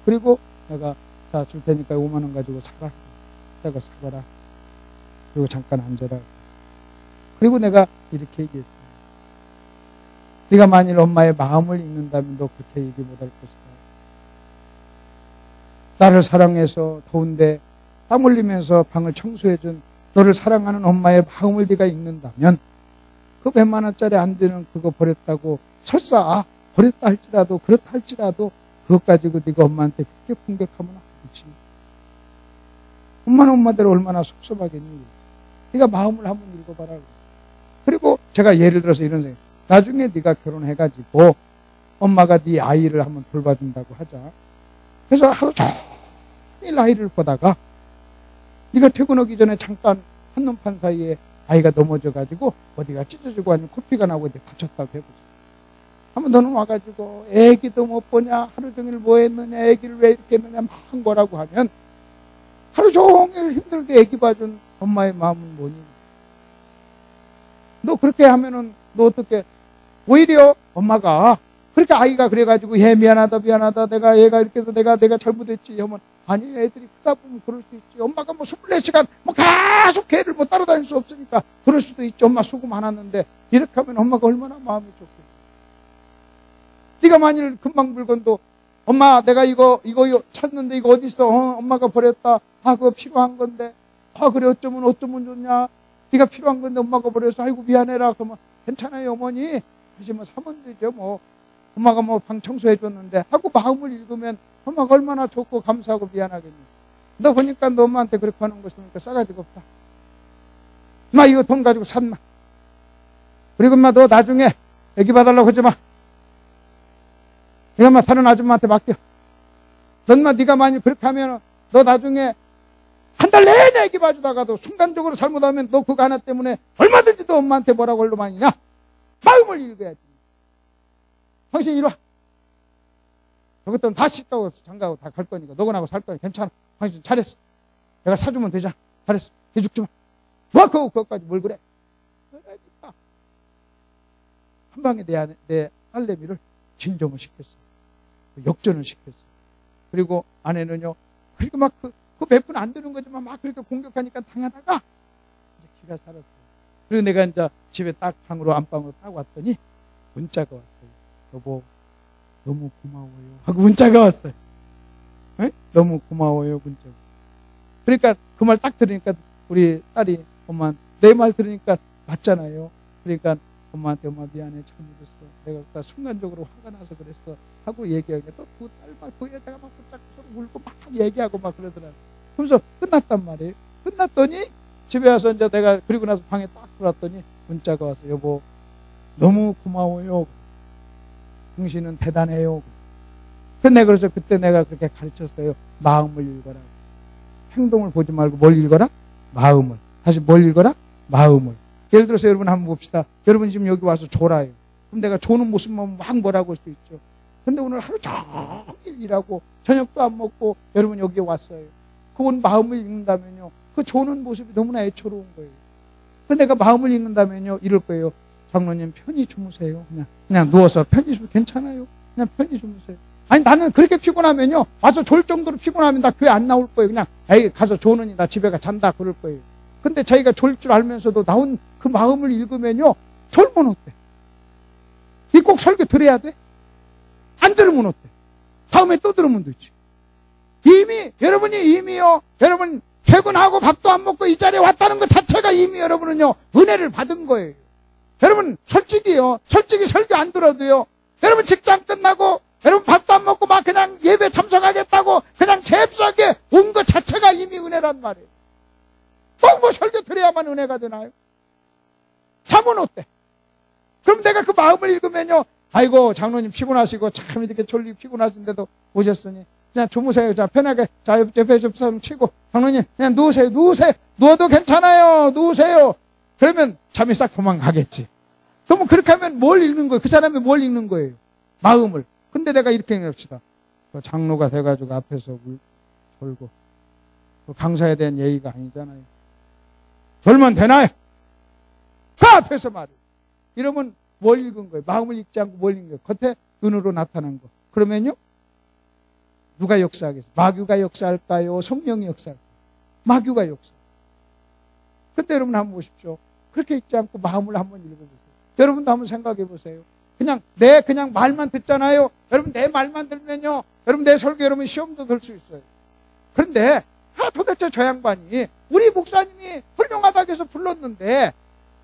그리고 내가 자 줄 테니까 5만 원 가지고 사라. 새거 사거라. 그리고 잠깐 앉아라. 그리고 내가 이렇게 얘기했어요. 네가 만일 엄마의 마음을 읽는다면 너 그렇게 얘기 못할 것이다. 나를 사랑해서 더운데 땀 흘리면서 방을 청소해준 너를 사랑하는 엄마의 마음을 네가 읽는다면 그 100만 원짜리 안 되는 그거 버렸다고 설사 버렸다 할지라도 그렇다 할지라도 그것 가지고 네가 엄마한테 그렇게 공격하면 안 되지. 엄마는 엄마대로 얼마나 섭섭하겠니. 네가 마음을 한번 읽어봐라. 그리고 제가 예를 들어서 이런 생각, 나중에 네가 결혼해가지고 엄마가 네 아이를 한번 돌봐준다고 하자. 그래서 하루 종일 아이를 보다가 네가 퇴근하기 전에 잠깐 한눈판 사이에 아이가 넘어져가지고 어디가 찢어지고 아니면 코피가 나고 어디 다쳤다고 해보자. 한번 너는 와가지고 애기도 못 보냐, 하루 종일 뭐 했느냐, 애기를 왜 이렇게 했느냐 막 한 거라고 하면 하루 종일 힘들게 애기 봐준 엄마의 마음은 뭐니? 너 그렇게 하면은 너 어떻게, 오히려 엄마가 그렇게 아이가 그래가지고 얘 미안하다 내가 얘가 이렇게 해서 내가 잘못했지 하면 아니 애들이 크다 보면 그럴 수도 있지. 엄마가 뭐 24시간 뭐 계속 걔를 뭐 따라다닐 수 없으니까 그럴 수도 있지. 엄마 수고 많았는데 이렇게 하면 엄마가 얼마나 마음이 좋겠어. 네가 만일 금방 물건도 엄마 내가 이거 찾는데 이거 어디 있어? 엄마가 버렸다. 그거 필요한 건데. 그래 어쩌면 좋냐. 네가 필요한 건데 엄마가 버려서 아이고 미안해라. 그러면 괜찮아요 어머니. 다시 뭐 사면 되죠 뭐. 엄마가 뭐 방 청소해 줬는데 하고 마음을 읽으면 엄마가 얼마나 좋고 감사하고 미안하겠니. 너 보니까 너 엄마한테 그렇게 하는 거 보니까 싸가지가 없다. 엄마 이거 돈 가지고 샀나. 그리고 엄마 너 나중에 애기 봐달라고 하지 마. 이 엄마 다른 아줌마한테 맡겨. 넌마 네가 만일 그렇게 하면 너 나중에 한 달 내내 애기 봐주다가도 순간적으로 잘못하면 너 그거 하나 때문에 얼마든지 너 엄마한테 뭐라고 얼로 많이냐. 마음을 읽어야지. 당신 이리 와. 그것도 다 씻다고 장가고 다 갈 거니까 너거나고 살 거니까 괜찮아. 당신 잘했어. 내가 사주면 되잖아. 잘했어. 해죽지 마. 뭐 그것까지 뭘 그래. 그러니까 한 방에 내 딸내미를 진정을 시켰어. 역전을 시켰어. 그리고 아내는요. 그리고 막 그 몇 분 안 되는 거지만 막 그렇게 공격하니까 당하다가 이제 기가 살았어요. 그리고 내가 이제 집에 딱 안방으로 딱 왔더니 문자가 왔어요. 여보 너무 고마워요 하고 문자가 왔어요. 에? 너무 고마워요 문자가. 그러니까 그 말 딱 들으니까 우리 딸이 엄마 내 말 들으니까 맞잖아요. 그러니까 엄마한테 엄마 미안해 잘못했어. 내가 그때 순간적으로 화가 나서 그랬어 하고 얘기하니까 또 그 딸 막 그 여자가 막 붙잡고 서로 울고 막 얘기하고 막 그러더라고요. 그러면서 끝났단 말이에요. 끝났더니 집에 와서 이제 내가 그리고 나서 방에 딱 들어왔더니 문자가 와서 여보 너무 고마워요. 당신은 대단해요. 근데 그래서 그때 내가 그렇게 가르쳤어요. 마음을 읽어라. 행동을 보지 말고 뭘 읽어라? 마음을. 다시 뭘 읽어라? 마음을. 예를 들어서 여러분 한번 봅시다. 여러분 지금 여기 와서 졸아요. 그럼 내가 조는 모습만 막 뭐라고 할 수 있죠. 근데 오늘 하루 종일 일하고 저녁도 안 먹고 여러분 여기에 왔어요. 그건 마음을 읽는다면요. 그 조는 모습이 너무나 애처로운 거예요. 근데 내가 마음을 읽는다면요. 이럴 거예요. 장로님 편히 주무세요. 그냥 누워서 편히 주무세요. 괜찮아요. 그냥 편히 주무세요. 아니 나는 그렇게 피곤하면요. 와서 졸 정도로 피곤하면 나 교회 안 나올 거예요. 그냥 에이 가서 조느니 나 집에 가 잔다 그럴 거예요. 근데 자기가 졸 줄 알면서도 나온 그 마음을 읽으면요. 졸면 어때? 이 꼭 설교 들어야 돼? 안 들으면 어때? 다음에 또 들으면 되지. 여러분이 이미요. 여러분 퇴근하고 밥도 안 먹고 이 자리에 왔다는 것 자체가 이미 여러분은요. 은혜를 받은 거예요. 여러분 솔직히요. 솔직히 설교 안 들어도요. 여러분 직장 끝나고 여러분 밥도 안 먹고 막 그냥 예배 참석하겠다고 그냥 잽싸게 온 것 자체가 이미 은혜란 말이에요. 꼭 뭐 설교 들어야만 은혜가 되나요? 잠은 어때? 그럼 내가 그 마음을 읽으면요. 아이고 장로님 피곤하시고 참 이렇게 졸리 피곤하신데도 오셨으니 그냥 주무세요. 자 편하게 자 옆에 좀 치고 장로님 그냥 누우세요. 누워도 괜찮아요. 누우세요. 그러면 잠이 싹 도망가겠지. 그러면 그렇게 하면 뭘 읽는 거예요? 그 사람이 뭘 읽는 거예요? 마음을. 근데 내가 이렇게 얘기합시다. 그 장로가 돼가지고 앞에서 졸고 그 강사에 대한 예의가 아니잖아요. 졸면 되나요? 그 앞에서 말이에요. 이러면 뭘 읽은 거예요? 마음을 읽지 않고 뭘 읽은 거예요? 겉에 눈으로 나타난 거. 그러면요? 누가 역사하겠어요? 마귀가 역사할까요? 성령이 역사할까요? 마귀가 역사. 근데 여러분 한번 보십시오. 그렇게 읽지 않고 마음을 한번 읽어보세요. 여러분도 한번 생각해 보세요. 그냥 말만 듣잖아요. 여러분 내 말만 들면요. 여러분 내 설교 여러분 시험도 들 수 있어요. 그런데 도대체 저 양반이 우리 목사님이 훌륭하다고 해서 불렀는데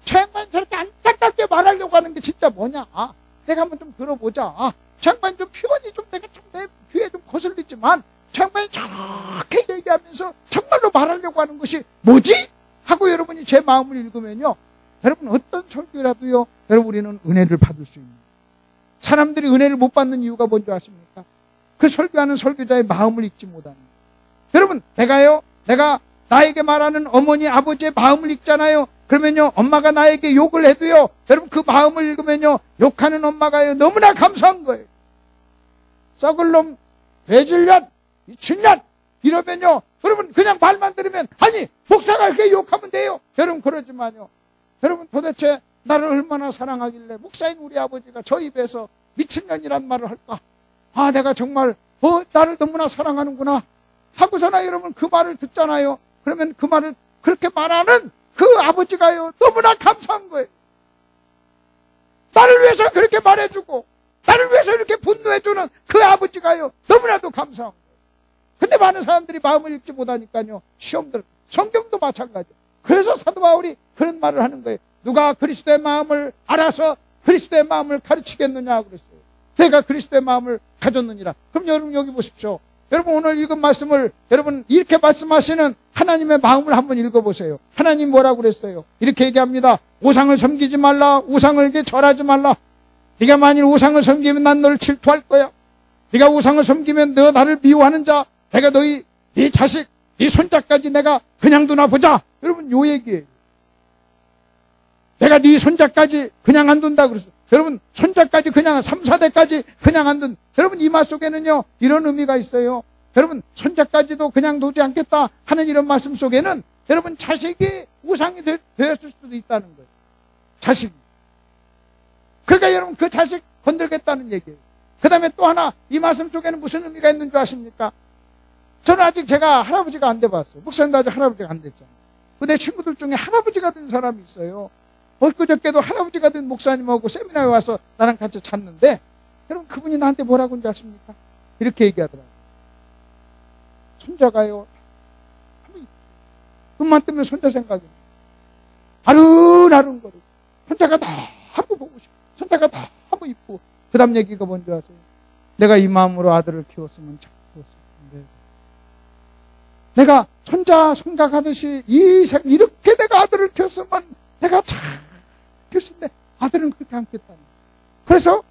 저 양반이 저렇게 안타깝게 말하려고 하는 게 진짜 뭐냐. 내가 한번 좀 들어보자. 저 양반이 좀 표현이 좀 내가 좀 내 귀에 좀 거슬리지만 저 양반이 저렇게 얘기하면서 정말로 말하려고 하는 것이 뭐지? 하고 여러분이 제 마음을 읽으면요. 여러분 어떤 설교라도요. 여러분 우리는 은혜를 받을 수 있는 사람들이 은혜를 못 받는 이유가 뭔지 아십니까? 그 설교하는 설교자의 마음을 읽지 못하는 거예요. 여러분 내가 나에게 말하는 어머니 아버지의 마음을 읽잖아요. 그러면요 엄마가 나에게 욕을 해도요 여러분 그 마음을 읽으면요 욕하는 엄마가요 너무나 감사한 거예요. 썩을 놈 배질년 미친년 이러면요 여러분 그냥 말만 들으면 아니 목사가 이렇게 욕하면 돼요. 여러분 그러지만요 여러분 도대체 나를 얼마나 사랑하길래 목사인 우리 아버지가 저 입에서 미친년이란 말을 할까. 내가 정말 나를 너무나 사랑하는구나 하고서나 여러분 그 말을 듣잖아요. 그러면 그 말을 그렇게 말하는 그 아버지가요 너무나 감사한 거예요. 나를 위해서 그렇게 말해주고 나를 위해서 이렇게 분노해주는 그 아버지가요 너무나도 감사한 거예요. 근데 많은 사람들이 마음을 읽지 못하니까요 시험들 성경도 마찬가지예요. 그래서 사도 바울이 그런 말을 하는 거예요. 누가 그리스도의 마음을 알아서 그리스도의 마음을 가르치겠느냐 그랬어요. 내가 그리스도의 마음을 가졌느니라. 그럼 여러분 여기 보십시오. 여러분 오늘 읽은 말씀을 여러분 이렇게 말씀하시는 하나님의 마음을 한번 읽어보세요. 하나님 뭐라고 그랬어요? 이렇게 얘기합니다. 우상을 섬기지 말라. 우상을 절하지 말라. 네가 만일 우상을 섬기면 난 너를 질투할 거야. 네가 우상을 섬기면 너 나를 미워하는 자, 내가 네 자식, 네 손자까지 내가 그냥 두나 보자. 여러분 요 얘기예요. 내가 네 손자까지 그냥 안 둔다 그랬어요. 여러분 손자까지 그냥 3, 4대까지 그냥 안 둔. 여러분 이 말 속에는요 이런 의미가 있어요. 여러분 손자까지도 그냥 두지 않겠다 하는 이런 말씀 속에는 여러분 자식이 우상이 되었을 수도 있다는 거예요. 자식이. 그러니까 여러분 그 자식 건들겠다는 얘기예요. 그 다음에 또 하나 이 말씀 속에는 무슨 의미가 있는 줄 아십니까? 저는 아직 제가 할아버지가 안 돼봤어요. 목사님도 아직 할아버지가 안 됐잖아요. 내 친구들 중에 할아버지가 된 사람이 있어요. 엊그저께도 할아버지가 된 목사님하고 세미나에 와서 나랑 같이 잤는데 여러분 그분이 나한테 뭐라고 하는지 아십니까? 이렇게 얘기하더라고요. 손자가요. 눈만 뜨면 손자 생각이 나요. 아른아른 거리고 손자가 너무 보고 싶고 손자가 너무 이쁘고 그 다음 얘기가 뭔지 아세요? 내가 이 마음으로 아들을 키웠으면 잘 키웠을 텐데 내가 손자 생각하듯이 이렇게 내가 아들을 키웠으면 내가 잘 키웠는데 아들은 그렇게 안 키웠다는 거예요. 그래서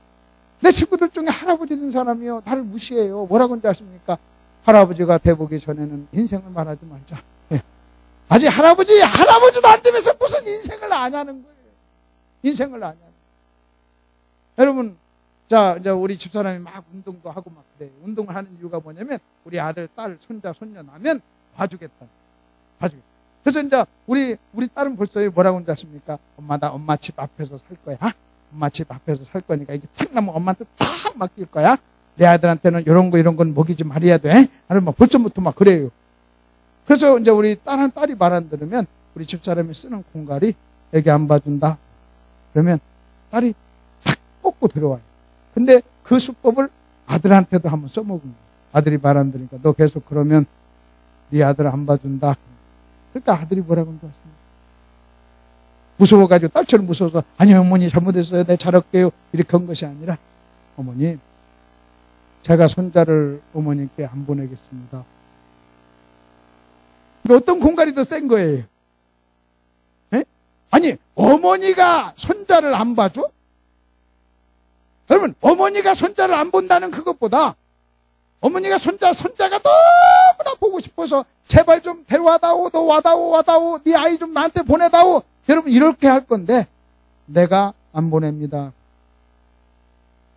내 친구들 중에 할아버지 된 사람이요 나를 무시해요. 뭐라고 하는지 아십니까? 할아버지가 돼보기 전에는 인생을 말하지 말자. 아직 할아버지도 안 되면서 무슨 인생을 아냐는 거예요. 인생을 아냐는 거예요. 여러분 자 이제 우리 집사람이 막 운동도 하고 막 그래요. 운동을 하는 이유가 뭐냐면 우리 아들, 딸, 손자, 손녀 나면 봐주겠다. 그래서 이제 우리 딸은 벌써 뭐라고 하는지 아십니까? 엄마 나 엄마 집 앞에서 살 거야. 엄마 집 앞에서 살 거니까 이게 탁 나면 엄마한테 탁 맡길 거야. 내 아들한테는 이런 건 먹이지 말아야 돼. 아니면 막 벌써부터 막 그래요. 그래서 이제 우리 딸이 말 안 들으면 우리 집사람이 쓰는 공갈이 애기 안 봐준다. 그러면 딸이 탁 꽂고 들어와요. 근데 그 수법을 아들한테도 한번 써먹은 거예요. 아들이 말 안 들으니까 너 계속 그러면 네 아들 안 봐준다. 그러니까 아들이 뭐라고 하는 줄 아십니까? 무서워가지고 딸처럼 무서워서 아니 어머니 잘못했어요. 내가 잘할게요. 이렇게 한 것이 아니라 어머니 제가 손자를 어머님께 안 보내겠습니다. 어떤 공갈이 더 센 거예요? 에? 아니 어머니가 손자를 안 봐줘? 여러분 어머니가 손자를 안 본다는 그것보다 어머니가 손자가 너무나 보고 싶어서 제발 좀 데려와다오 너 와다오 네 아이 좀 나한테 보내다오 여러분 이렇게 할 건데 내가 안 보냅니다.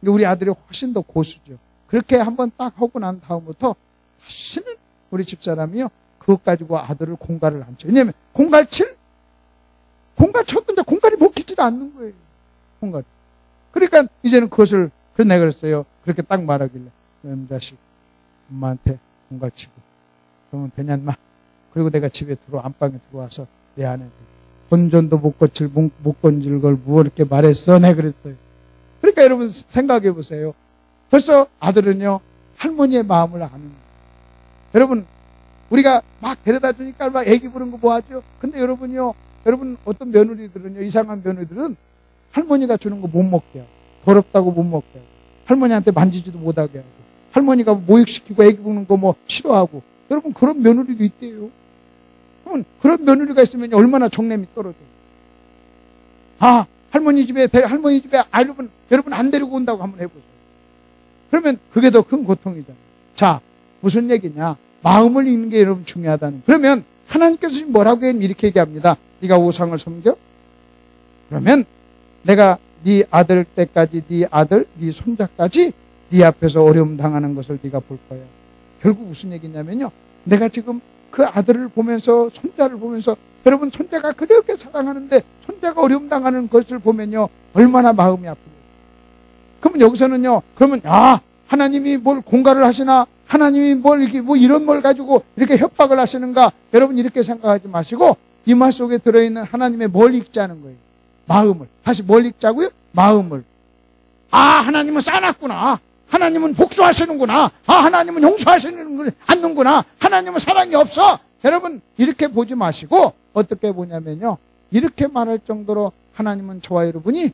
우리 아들이 훨씬 더 고수죠. 그렇게 한번 딱 하고 난 다음부터 다시는 우리 집사람이요 그것 가지고 아들을 공갈을 안 쳐. 왜냐면 공갈 쳤는데 공갈이 먹히지도 않는 거예요. 공갈. 그러니까 이제는 그것을 내가 그랬어요. 그렇게 딱 말하길래 너 자식 엄마한테 공갈 치고 그러면 되냐 인마. 그리고 내가 집에 안방에 들어와서 내 아내한테 본전도 못 건질 걸 뭐 이렇게 말했어. 내가 그랬어요. 그러니까 여러분 생각해 보세요. 벌써 아들은요 할머니의 마음을 아는 거예요. 여러분 우리가 막 데려다 주니까 막 애기 부른 거 뭐하죠? 근데 여러분 어떤 며느리들은요 이상한 며느리들은 할머니가 주는 거 못 먹게 하고 더럽다고 못 먹게 하고 할머니한테 만지지도 못하게 하고 할머니가 모욕시키고 애기 부는 거 뭐 싫어하고 여러분 그런 며느리도 있대요. 그러면 그런 며느리가 있으면 얼마나 정냄이 떨어져요. 할머니 집에 여러분 안 데리고 온다고 한번 해보세요. 그러면 그게 더 큰 고통이잖아요. 자 무슨 얘기냐? 마음을 읽는 게 여러분 중요하다는. 그러면 하나님께서 지금 뭐라고 이렇게 얘기합니다. 네가 우상을 섬겨? 그러면 내가 네 아들 때까지 네 아들, 네 손자까지 네 앞에서 어려움 당하는 것을 네가 볼 거야. 결국 무슨 얘기냐면요. 내가 지금 그 아들을 보면서 손자를 보면서 여러분 손자가 그렇게 사랑하는데 손자가 어려움 당하는 것을 보면요. 얼마나 마음이 아프겠어요. 그러면 여기서는요. 그러면 하나님이 뭘 공갈을 하시나? 하나님이 이런 걸 가지고 이렇게 협박을 하시는가? 여러분 이렇게 생각하지 마시고 이 말 속에 들어있는 하나님의 뭘 읽자는 거예요. 마음을. 다시 뭘 읽자고요? 마음을. 하나님은 싸놨구나. 하나님은 복수하시는구나. 하나님은 용서하시는 않는구나. 하나님은 사랑이 없어. 여러분 이렇게 보지 마시고 어떻게 보냐면요. 이렇게 말할 정도로 하나님은 저와 여러분이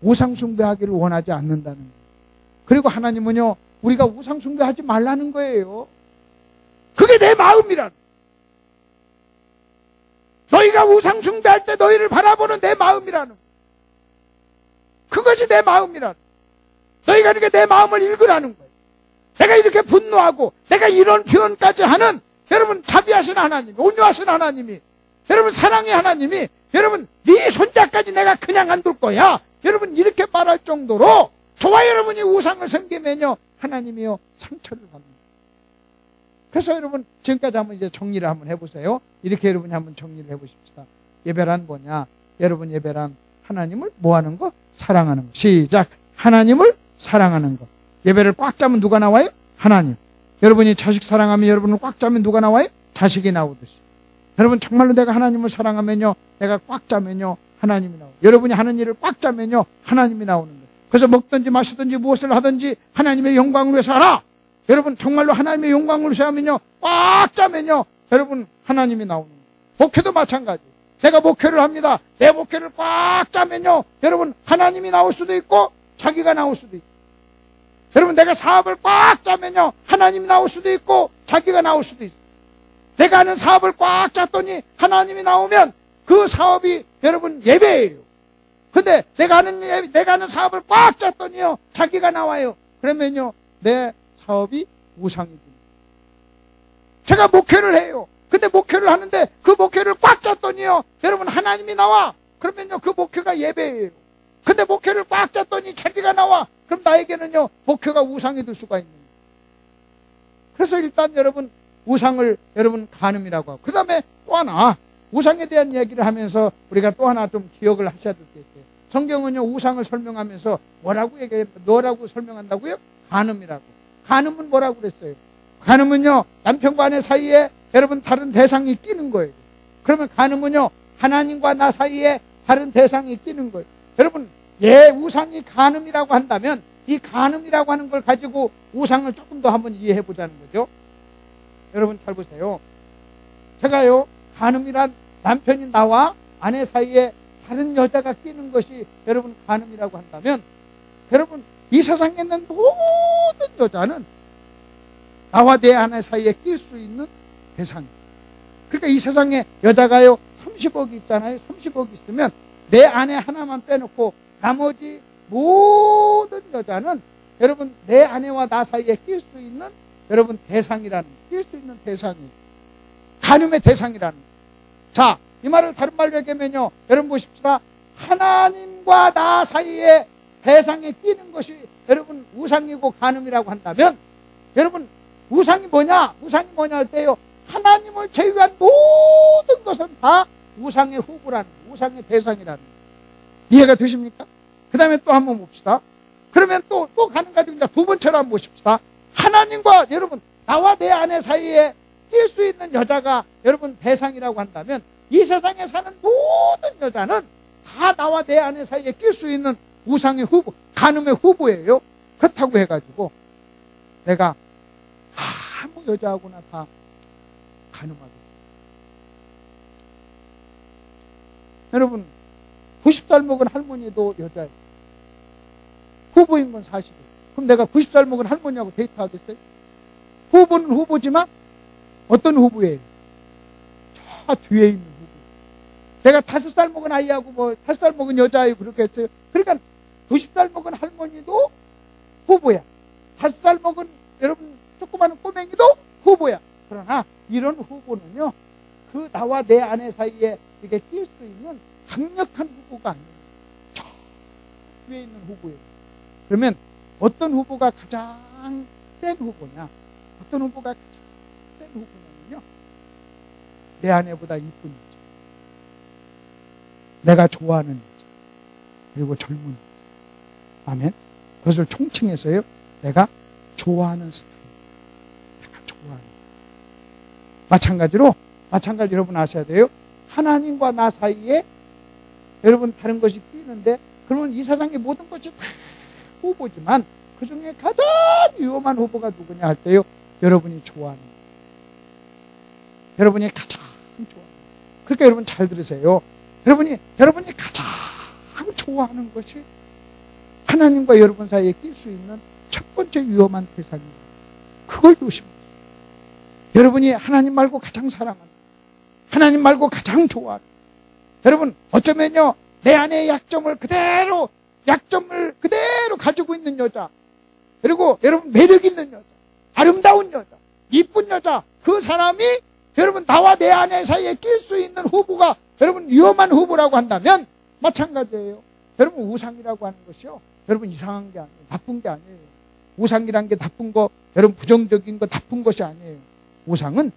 우상 숭배하기를 원하지 않는다는 거예요. 그리고 하나님은요. 우리가 우상 숭배하지 말라는 거예요. 그게 내 마음이라는. 너희가 우상 숭배할 때 너희를 바라보는 내 마음이라는. 그것이 내 마음이라는. 너희가 이렇게 내 마음을 읽으라는 거예요. 내가 이렇게 분노하고 내가 이런 표현까지 하는 여러분 자비하신 하나님, 온유하신 하나님이, 여러분 사랑의 하나님이, 여러분 네 손자까지 내가 그냥 안 둘 거야, 여러분 이렇게 말할 정도로 저와 여러분이 우상을 섬기면요 하나님이요 상처를 받는. 그래서 여러분 지금까지 한번 이제 정리를 한번 해보세요. 이렇게 여러분이 한번 정리를 해보십시다. 예배란 뭐냐? 여러분 예배란 하나님을 뭐하는 거? 사랑하는 거. 시작. 하나님을 사랑하는 거. 예배를 꽉 짜면 누가 나와요? 하나님. 여러분이 자식 사랑하면 여러분을 꽉 짜면 누가 나와요? 자식이 나오듯이. 여러분 정말로 내가 하나님을 사랑하면요, 내가 꽉 짜면요 하나님이 나와요. 여러분이 하는 일을 꽉 짜면요 하나님이 나오는 거예요. 그래서 먹든지 마시든지 무엇을 하든지 하나님의 영광을 위해서 하라. 여러분 정말로 하나님의 영광을 위해서 하면요 꽉 짜면요 여러분 하나님이 나오는 거예요. 목회도 마찬가지. 내가 목회를 합니다. 내 목회를 꽉 짜면요 여러분 하나님이 나올 수도 있고 자기가 나올 수도 있고, 여러분 내가 사업을 꽉 짜면요 하나님이 나올 수도 있고 자기가 나올 수도 있어요. 내가 하는 사업을 꽉 짰더니 하나님이 나오면 그 사업이 여러분 예배예요. 근데 내가 하는 사업을 꽉 짰더니요 자기가 나와요. 그러면요 내 사업이 우상이 됩니다. 제가 목회를 해요. 근데 목회를 하는데 그 목회를 꽉 짰더니요 여러분 하나님이 나와. 그러면요 그 목회가 예배예요. 근데 목회를 꽉 짰더니 자기가 나와. 그럼 나에게는요 목회가 우상이 될 수가 있는 거예요. 그래서 일단 여러분 우상을 여러분 간음이라고 하고, 그 다음에 또 하나 우상에 대한 이야기를 하면서 우리가 또 하나 좀 기억을 하셔야 될 게 있어요. 성경은요 우상을 설명하면서 뭐라고 설명한다고요? 간음이라고. 간음은 뭐라고 그랬어요? 간음은요 남편과 아내 사이에 여러분 다른 대상이 끼는 거예요. 그러면 간음은요 하나님과 나 사이에 다른 대상이 끼는 거예요. 여러분 우상이 간음이라고 한다면 이 간음이라고 하는 걸 가지고 우상을 조금 더 한번 이해해 보자는 거죠. 여러분 잘 보세요. 제가요 간음이란 남편이 나와 아내 사이에 다른 여자가 끼는 것이 여러분 간음이라고 한다면, 여러분 이 세상에 있는 모든 여자는 나와 내 아내 사이에 낄 수 있는 대상이에요. 그러니까 이 세상에 여자가요 30억이 있잖아요. 30억이 있으면 내 아내 하나만 빼놓고 나머지 모든 여자는 여러분 내 아내와 나 사이에 낄 수 있는 여러분 대상이라는, 낄 수 있는 대상이 간음의 대상이라는. 자, 이 말을 다른 말로 얘기하면요 여러분 보십시다. 하나님과 나 사이에 대상에 끼는 것이 여러분 우상이고 간음이라고 한다면, 여러분 우상이 뭐냐 할 때요 하나님을 제외한 모든 것은 다 우상의 후보라는, 우상의 대상이라는. 이해가 되십니까? 그 다음에 또 한번 봅시다. 그러면 또 가는 가지고 이제 두 번째로 한번 보십시다. 하나님과 여러분 나와 내 아내 사이에 낄 수 있는 여자가 여러분 대상이라고 한다면, 이 세상에 사는 모든 여자는 다 나와 내 아내 사이에 낄 수 있는 우상의 후보, 간음의 후보예요. 그렇다고 해가지고 내가 아무 여자하고나 다 간음하겠어요. 여러분 90살 먹은 할머니도 여자예요. 후보인 건 사실이에요. 그럼 내가 90살 먹은 할머니하고 데이트하겠어요? 후보는 후보지만 어떤 후보예요? 저 뒤에 있는 후보. 내가 5살 먹은 아이하고 5살 먹은 여자아이고 그렇게 했어요. 그러니까 90살 먹은 할머니도 후보야. 5살 먹은 여러분 조그마한 꼬맹이도 후보야. 그러나 이런 후보는요 그 나와 내 아내 사이에 이렇게 낄 수 있는 강력한 후보가 아니에요. 저 뒤에 있는 후보예요. 그러면 어떤 후보가 가장 센 후보냐? 어떤 후보가 가장 센 후보냐면요 내 아내보다 이쁜 여자, 내가 좋아하는 여자, 그리고 젊은 여자. 아멘. 그것을 총칭해서요 내가 좋아하는 스타일, 내가 좋아하는. 마찬가지로 여러분 아셔야 돼요. 하나님과 나 사이에 여러분 다른 것이 끼는데, 그러면 이 세상의 모든 것이 다 후보지만 그 중에 가장 위험한 후보가 누구냐 할 때요 여러분이 좋아하는 거예요. 여러분이 가장 좋아하는 거예요. 그러니까 여러분 잘 들으세요. 여러분이 가장 좋아하는 것이 하나님과 여러분 사이에 낄 수 있는 첫 번째 위험한 대상입니다. 그걸 조심하세요. 여러분이 하나님 말고 가장 사랑하는, 하나님 말고 가장 좋아하는, 여러분 어쩌면요 내 안의 약점을 그대로 가지고 있는 여자, 그리고 여러분 매력 있는 여자, 아름다운 여자, 이쁜 여자, 그 사람이 여러분 나와 내 안의 사이에 낄 수 있는 후보가 여러분 위험한 후보라고 한다면 마찬가지예요. 여러분 우상이라고 하는 것이요 여러분 이상한 게 아니에요. 나쁜 게 아니에요. 우상이란 게 나쁜 거, 여러분 부정적인 거 나쁜 것이 아니에요. 우상은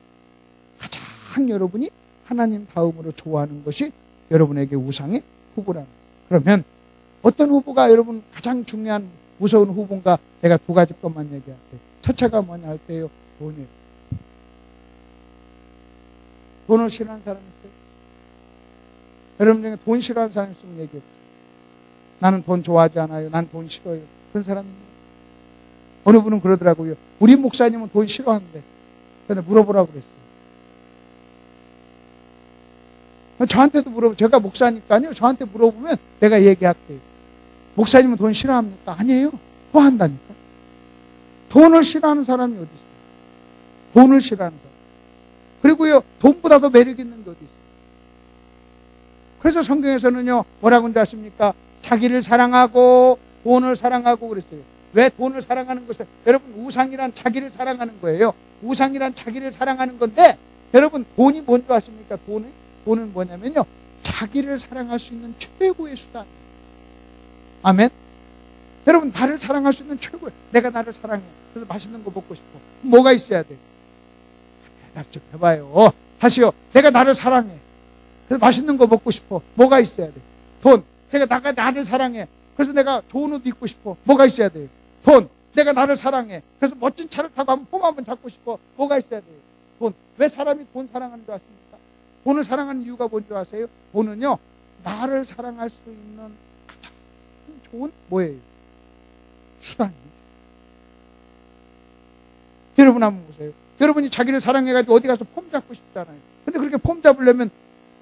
가장 여러분이 하나님 다음으로 좋아하는 것이 여러분에게 우상의 후보라는 거예요. 그러면 어떤 후보가 여러분 가장 중요한 무서운 후보인가? 내가 두 가지 것만 얘기할게요. 첫째가 뭐냐 할 때요, 돈이에요. 돈을 싫어하는 사람 있어요? 여러분 중에 돈 싫어하는 사람 있으면 얘기해보세요. 나는 돈 좋아하지 않아요. 난 돈 싫어요. 그런 사람이 있나요? 어느 분은 그러더라고요. 우리 목사님은 돈 싫어하는데. 근데 물어보라고 그랬어요. 저한테도 물어보면, 제가 목사니까요. 저한테 물어보면 내가 얘기할게요. 목사님은 돈 싫어합니까? 아니에요. 좋아한다니까. 돈을 싫어하는 사람이 어디 있어요? 돈을 싫어하는 사람. 그리고요, 돈보다 더 매력 있는 게 어디 있어요? 그래서 성경에서는요, 뭐라고 하는지 아십니까? 자기를 사랑하고 돈을 사랑하고 그랬어요. 왜 돈을 사랑하는 것을? 여러분, 우상이란 자기를 사랑하는 거예요. 우상이란 자기를 사랑하는 건데, 여러분, 돈이 뭔지 아십니까? 돈은 뭐냐면요, 자기를 사랑할 수 있는 최고의 수단. 아멘? 여러분, 나를 사랑할 수 있는 최고의, 내가 나를 사랑해. 그래서 맛있는 거 먹고 싶어. 뭐가 있어야 돼? 대답 좀 해봐요. 다시요. 내가 나를 사랑해. 그래서 맛있는 거 먹고 싶어. 뭐가 있어야 돼? 돈. 내가 나를 사랑해. 그래서 내가 좋은 옷 입고 싶어. 뭐가 있어야 돼요? 돈. 내가 나를 사랑해. 그래서 멋진 차를 타고 한번 폼 한번 잡고 싶어. 뭐가 있어야 돼요? 돈. 왜 사람이 돈 사랑하는 줄 아십니까? 돈을 사랑하는 이유가 뭔지 아세요? 돈은요, 나를 사랑할 수 있는 가장 좋은 뭐예요? 수단이에요. 여러분 한번 보세요. 여러분이 자기를 사랑해가지고 어디 가서 폼 잡고 싶잖아요. 근데 그렇게 폼 잡으려면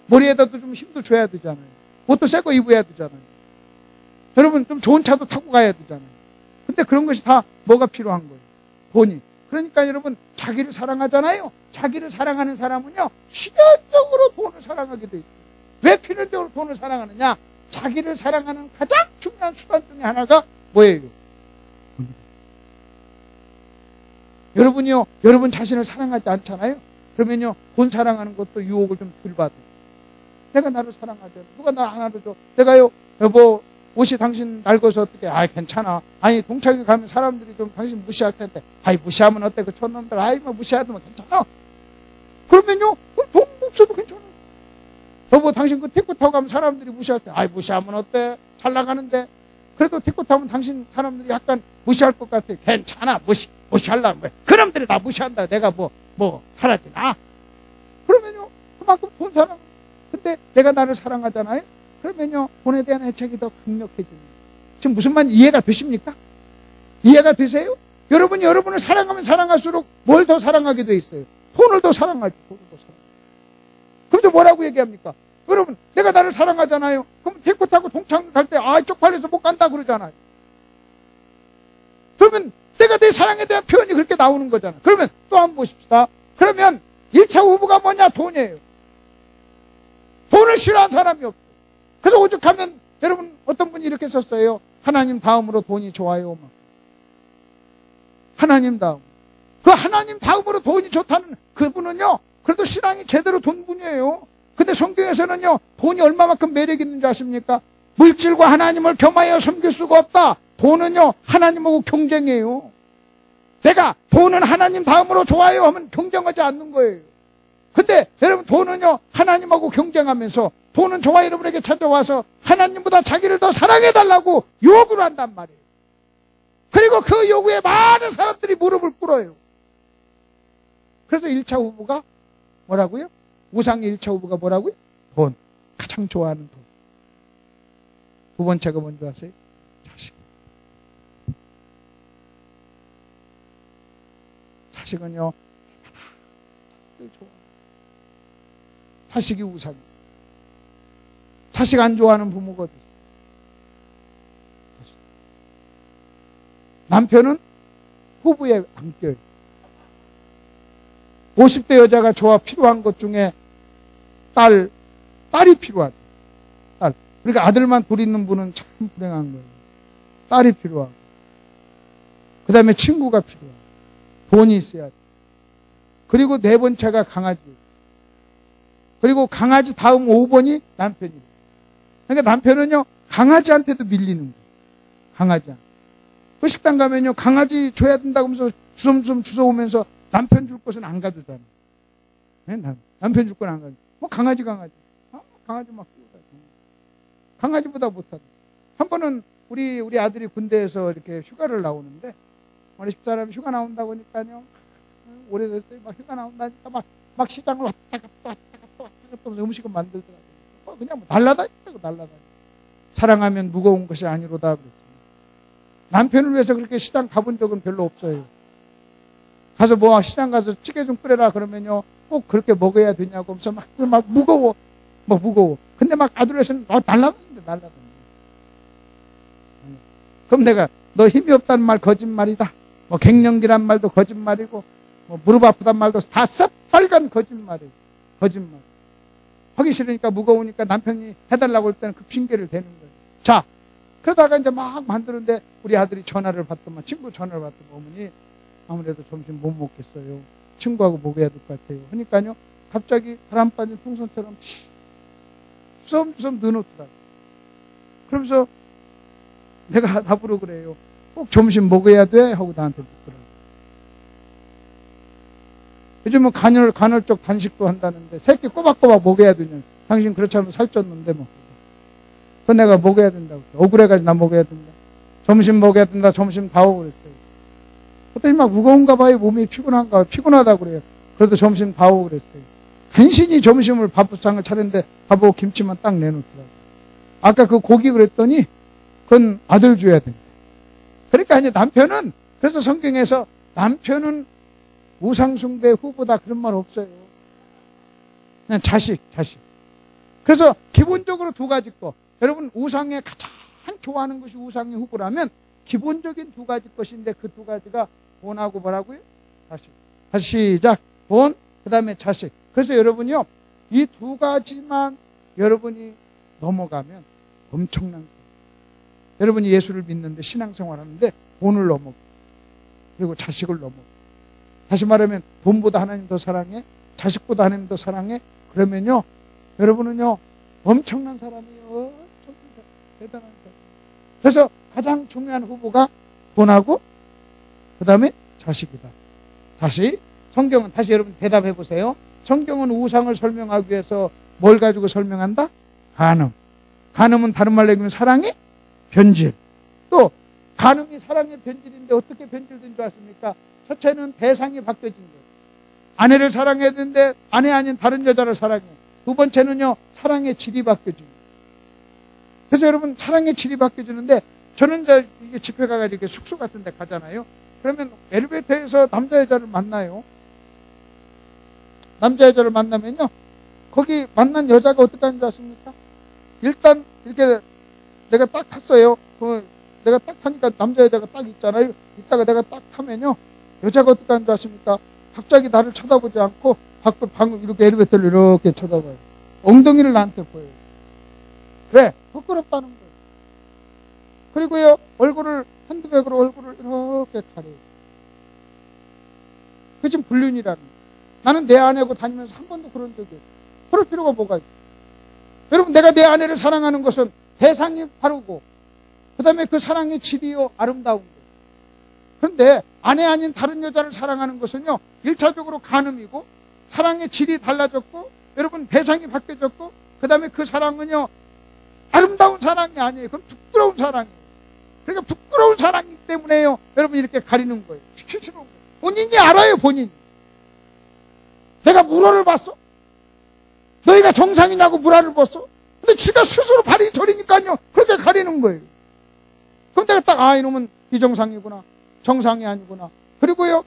머리에다도 좀 힘도 줘야 되잖아요. 옷도 새 거 입어야 되잖아요. 여러분 좀 좋은 차도 타고 가야 되잖아요. 근데 그런 것이 다 뭐가 필요한 거예요? 돈이. 그러니까 여러분 자기를 사랑하잖아요. 자기를 사랑하는 사람은요, 필연적으로 돈을 사랑하게 돼 있어요. 왜 필연적으로 돈을 사랑하느냐? 자기를 사랑하는 가장 중요한 수단 중에 하나가 뭐예요? 돈이에요. 여러분이요, 여러분 자신을 사랑하지 않잖아요. 그러면요, 돈 사랑하는 것도 유혹을 좀 덜 받아요. 내가 나를 사랑하죠. 누가 날 안 알아줘. 내가요, 여보, 옷이 당신 낡아서 어떻게, 아이, 괜찮아. 아니, 동창회 가면 사람들이 좀 당신 무시할 텐데, 아이, 무시하면 어때? 그 촌놈들, 아이, 뭐 무시하면 괜찮아. 그러면요, 돈 없어도 괜찮아. 여보, 당신 그 택배 타고 가면 사람들이 무시할 때, 아이, 무시하면 어때? 잘 나가는데. 그래도 택배 타면 당신 사람들이 약간 무시할 것 같아. 괜찮아. 무시하려면 왜? 그놈들이 다 무시한다. 내가 사라지나? 그러면요, 그만큼 돈 사랑. 근데 내가 나를 사랑하잖아요? 그러면요, 돈에 대한 애착이 더 강력해집니다. 지금 무슨 말 이해가 되십니까? 이해가 되세요? 여러분이 여러분을 사랑하면 사랑할수록 뭘 더 사랑하게 돼 있어요? 돈을 더 사랑하죠. 돈을 더 사랑. 그래서 뭐라고 얘기합니까? 여러분, 내가 나를 사랑하잖아요? 그럼 택배 타고 동창 갈 때, 아, 쪽팔려서 못 간다 그러잖아요. 그러면 내가 내 사랑에 대한 표현이 그렇게 나오는 거잖아요. 그러면 또 한번 보십시다. 그러면 1차 후보가 뭐냐? 돈이에요. 돈을 싫어하는 사람이 없어요. 그래서 오죽하면 여러분 어떤 분이 이렇게 썼어요. 하나님 다음으로 돈이 좋아요. 하나님 다음. 그 하나님 다음으로 돈이 좋다는 그분은요, 그래도 신앙이 제대로 돈 분이에요. 근데 성경에서는요, 돈이 얼마만큼 매력 있는지 아십니까? 물질과 하나님을 겸하여 섬길 수가 없다. 돈은요, 하나님하고 경쟁해요. 내가 돈은 하나님 다음으로 좋아요 하면 경쟁하지 않는 거예요. 근데 여러분 돈은요, 하나님하고 경쟁하면서 돈은 저와 여러분에게 찾아와서 하나님보다 자기를 더 사랑해달라고 요구를 한단 말이에요. 그리고 그 요구에 많은 사람들이 무릎을 꿇어요. 그래서 1차 후보가 뭐라고요? 우상의 1차 후보가 뭐라고요? 돈. 가장 좋아하는 돈. 두 번째가 뭔지 아세요? 자식. 자식은요, 좋아. 자식이 우상이에요. 자식 안 좋아하는 부모가 어디 있어요? 남편은 후보에 안 껴요. 50대 여자가 저와 필요한 것 중에 딸이 필요하죠. 딸. 그러니까 아들만 둘 있는 분은 참 불행한 거예요. 딸이 필요하고. 그 다음에 친구가 필요하고. 돈이 있어야 돼. 그리고 네 번째가 강아지. 그리고 강아지 다음 5번이 남편이에요. 그러니까 남편은요, 강아지한테도 밀리는 거예요. 강아지한테. 그 식당 가면요, 강아지 줘야 된다고 하면서 주섬주섬 주워오면서 남편 줄 것은 안 가져잖아요. 네? 남편 줄 건 안 가져. 뭐 강아지. 강아지 막 키우다. 강아지보다 못하다. 한 번은 우리 아들이 군대에서 이렇게 휴가를 나오는데, 우리 집사람이 휴가 나온다고 하니까요, 오래됐어요. 막 휴가 나온다니까 막 시장을 왔다 갔다 하면서 음식을 만들더라고요. 그냥 뭐 날라다니고. 사랑하면 무거운 것이 아니로다 그랬죠. 남편을 위해서 그렇게 시장 가본 적은 별로 없어요. 가서 뭐 시장 가서 찌개 좀 끓여라 그러면요, 꼭 그렇게 먹어야 되냐고 하면서 막 무거워. 근데 막 아들에서는 날라다니는데. 그럼 내가 너 힘이 없다는 말 거짓말이다. 뭐 갱년기란 말도 거짓말이고, 뭐 무릎 아프단 말도 다 새빨간 거짓말. 하기 싫으니까 무거우니까 남편이 해달라고 할 때는 그 핑계를 대는 거예요. 자, 그러다가 이제 막 만드는데 우리 아들이 전화를 받더만, 친구 전화를 받더만, 어머니 아무래도 점심 못 먹겠어요. 친구하고 먹어야 될 것 같아요. 그러니까요, 갑자기 바람 빠진 풍선처럼 주섬주섬 넣어놓더라고요. 그러면서 내가 답으로 그래요. 꼭 점심 먹어야 돼? 하고 나한테 묻더라고요. 요즘은 간헐적 단식도 한다는데, 새끼 꼬박꼬박 먹어야 되냐. 당신 그렇지 않으면 살쪘는데 뭐. 그건 내가 먹어야 된다고. 억울해가지고 나 먹어야 된다. 점심 먹어야 된다. 점심 다 오고 그랬어요. 그랬더니 막 무거운가 봐요. 몸이 피곤한가. 피곤하다고 그래요. 그래도 점심 다 오고 그랬어요. 간신히 점심을 밥상을 차렸는데 밥하고 김치만 딱 내놓더라고요. 아까 그 고기 그랬더니 그건 아들 줘야 된다. 그러니까 이제 남편은, 그래서 성경에서 남편은 우상숭배 후보다 그런 말 없어요. 그냥 자식. 그래서 기본적으로 두 가지 거. 여러분, 우상에 가장 좋아하는 것이 우상의 후보라면 기본적인 두 가지 것인데, 그 두 가지가 돈하고 뭐라고요? 자식. 다시 시작. 돈, 그 다음에 자식. 그래서 여러분이요, 이 두 가지만 여러분이 넘어가면 엄청난 거예요. 여러분이 예수를 믿는데, 신앙생활 하는데 돈을 넘어가. 그리고 자식을 넘어가. 다시 말하면 돈보다 하나님 더 사랑해, 자식보다 하나님 더 사랑해. 그러면요, 여러분은요, 엄청난 사람이에요. 대단한 사람. 그래서 가장 중요한 후보가 돈하고 그 다음에 자식이다. 다시 성경은, 다시 여러분 대답해 보세요. 성경은 우상을 설명하기 위해서 뭘 가지고 설명한다? 간음은 다른 말로 얘기하면 사랑의 변질. 또 간음이 사랑의 변질인데 어떻게 변질된 줄 아십니까? 첫째는 대상이 바뀌어진 거예요. 아내를 사랑해야 되는데 아내 아닌 다른 여자를 사랑해. 두 번째는요, 사랑의 질이 바뀌어진 거예요. 그래서 여러분, 사랑의 질이 바뀌어지는데, 저는 이제 이게 집회 가가지고 이렇게 숙소 같은 데 가잖아요. 그러면 엘리베이터에서 남자 여자를 만나요. 남자 여자를 만나면요, 거기 만난 여자가 어떻게 하는 줄 아십니까? 일단 이렇게 내가 딱 탔어요. 내가 딱 타니까 남자 여자가 딱 있잖아요. 이따가 내가 딱 타면요, 여자가 어떻게 하는 줄 아십니까? 갑자기 나를 쳐다보지 않고 방금 이렇게 엘리베이터를 이렇게 쳐다봐요. 엉덩이를 나한테 보여요. 왜? 부끄럽다는 거예요. 그리고요, 핸드백으로 얼굴을 이렇게 가려요. 그게 지금 불륜이라는 거예요. 나는 내 아내하고 다니면서 한 번도 그런 적이 없어요. 그럴 필요가 뭐가 있어요? 여러분, 내가 내 아내를 사랑하는 것은 대상이 바르고, 그 다음에 그 사랑의 질이요, 아름다운 거예요. 그런데 아내 아닌 다른 여자를 사랑하는 것은요, 1차적으로 간음이고, 사랑의 질이 달라졌고, 여러분, 대상이 바뀌어졌고, 그 다음에 그 사랑은요, 아름다운 사랑이 아니에요. 그건 부끄러운 사랑이에요. 그러니까 부끄러운 사랑이기 때문에요, 여러분, 이렇게 가리는 거예요. 수치스러운 거예요. 본인이 알아요, 본인이. 내가 물어를 봤어? 너희가 정상이냐고 물어를 봤어? 근데 지가 스스로 발이 저리니까요, 그렇게 가리는 거예요. 그럼 내가 딱, 이놈은 비정상이구나. 정상이 아니구나. 그리고요,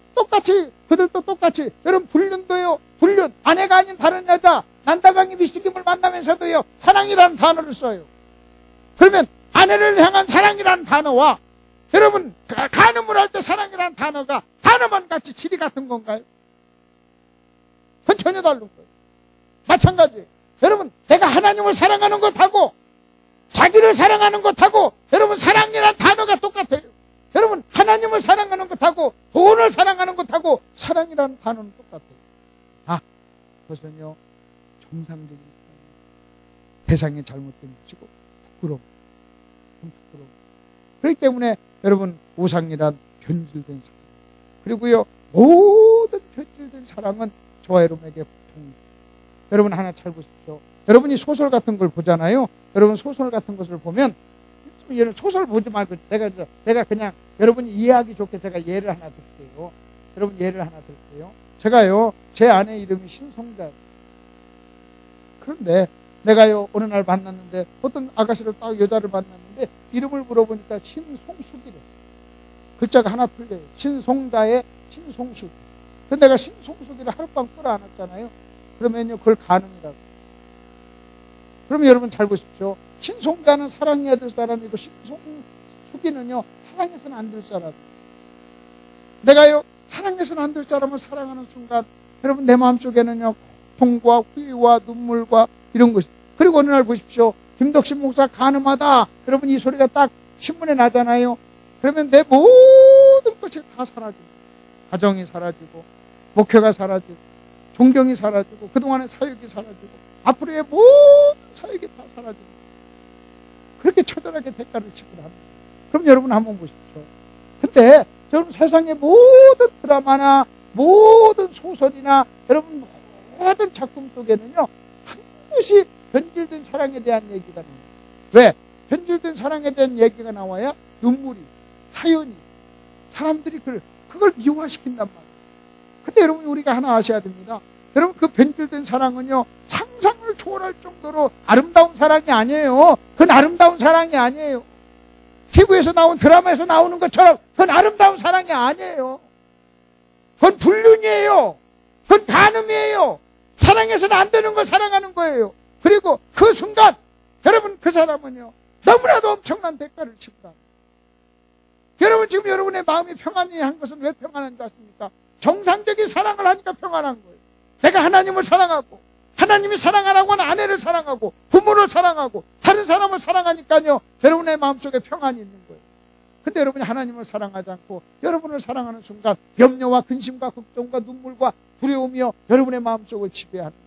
그들도 똑같이, 여러분, 불륜도요, 불륜. 아내가 아닌 다른 여자, 난다방이 미스김을 만나면서도요, 사랑이라는 단어를 써요. 그러면 아내를 향한 사랑이라는 단어와 여러분, 간음을 할 때 사랑이라는 단어가 단어만 같이 질이 같은 건가요? 그건 전혀 다른 거예요. 마찬가지예요. 여러분, 내가 하나님을 사랑하는 것하고 자기를 사랑하는 것하고 여러분 사랑이라는 단어가 똑같아요. 여러분, 하나님을 사랑하는 것하고 돈을 사랑하는 것하고 사랑이라는 단어는 똑같아요. 그것은요, 정상적인 사랑, 대상이 잘못된 것이고 부끄러움. 그렇기 때문에 여러분, 우상이란 변질된 사랑, 그리고요 모든 변질된 사랑은 저와 여러분에게 고통입니다. 여러분 하나 잘 보십시오. 여러분이 소설 같은 걸 보잖아요. 여러분 소설 같은 것을 보면, 소설 보지 말고 내가 그냥 여러분이 이해하기 좋게 제가 예를 하나 드릴게요. 여러분 예를 하나 드릴게요. 제가요, 제 아내 이름이 신송자예요. 그런데 내가요, 어느 날 만났는데 어떤 아가씨를 딱 여자를 만났는데 이름을 물어보니까 신송숙이래. 글자가 하나 틀려요. 신송자의 신송숙. 근데 내가 신송숙이를 하룻밤 끌어안았잖아요. 그러면요, 그걸 간음이라고. 그러면 여러분 잘 보십시오. 신송자는 사랑해야 될 사람이고 신송숙이는요, 사랑해서는 안 될 사람이에요. 내가요, 사랑해서는 안 될 사람을 사랑하는 순간 여러분 내 마음속에는요, 고통과 후회와 눈물과 이런 것이. 그리고 어느 날 보십시오. 김덕신 목사 간음하다. 여러분 이 소리가 딱 신문에 나잖아요. 그러면 내 모든 것이 다 사라지고, 가정이 사라지고, 목회가 사라지고, 존경이 사라지고, 그동안의 사역이 사라지고, 앞으로의 모든 사역이 다 사라지고, 그렇게 처절하게 대가를 치고를 합니다. 그럼 여러분 한번 보십시오. 근데 여러분 세상의 모든 드라마나 모든 소설이나 여러분 모든 작품 속에는요, 반드시 변질된 사랑에 대한 얘기가 나와요. 왜? 변질된 사랑에 대한 얘기가 나와야 눈물이, 사연이, 사람들이 그걸 미화시킨단 말이에요. 근데 여러분 우리가 하나 아셔야 됩니다. 여러분 그 변질된 사랑은요, 상상을 초월할 정도로 아름다운 사랑이 아니에요. 그건 아름다운 사랑이 아니에요. TV에서 나온 드라마에서 나오는 것처럼 그건 아름다운 사랑이 아니에요. 그건 불륜이에요. 그건 간음이에요. 사랑해서는 안 되는 걸 사랑하는 거예요. 그리고 그 순간 여러분 그 사람은요, 너무나도 엄청난 대가를 치고라. 여러분 지금 여러분의 마음이 평안히 한 것은 왜 평안한 줄 아십니까? 정상적인 사랑을 하니까 평안한 거예요. 내가 하나님을 사랑하고, 하나님이 사랑하라고 하는 아내를 사랑하고, 부모를 사랑하고, 다른 사람을 사랑하니까요, 여러분의 마음속에 평안이 있는 거예요. 근데 여러분이 하나님을 사랑하지 않고 여러분을 사랑하는 순간 염려와 근심과 걱정과 눈물과 두려움이요, 여러분의 마음속을 지배하는 거예요.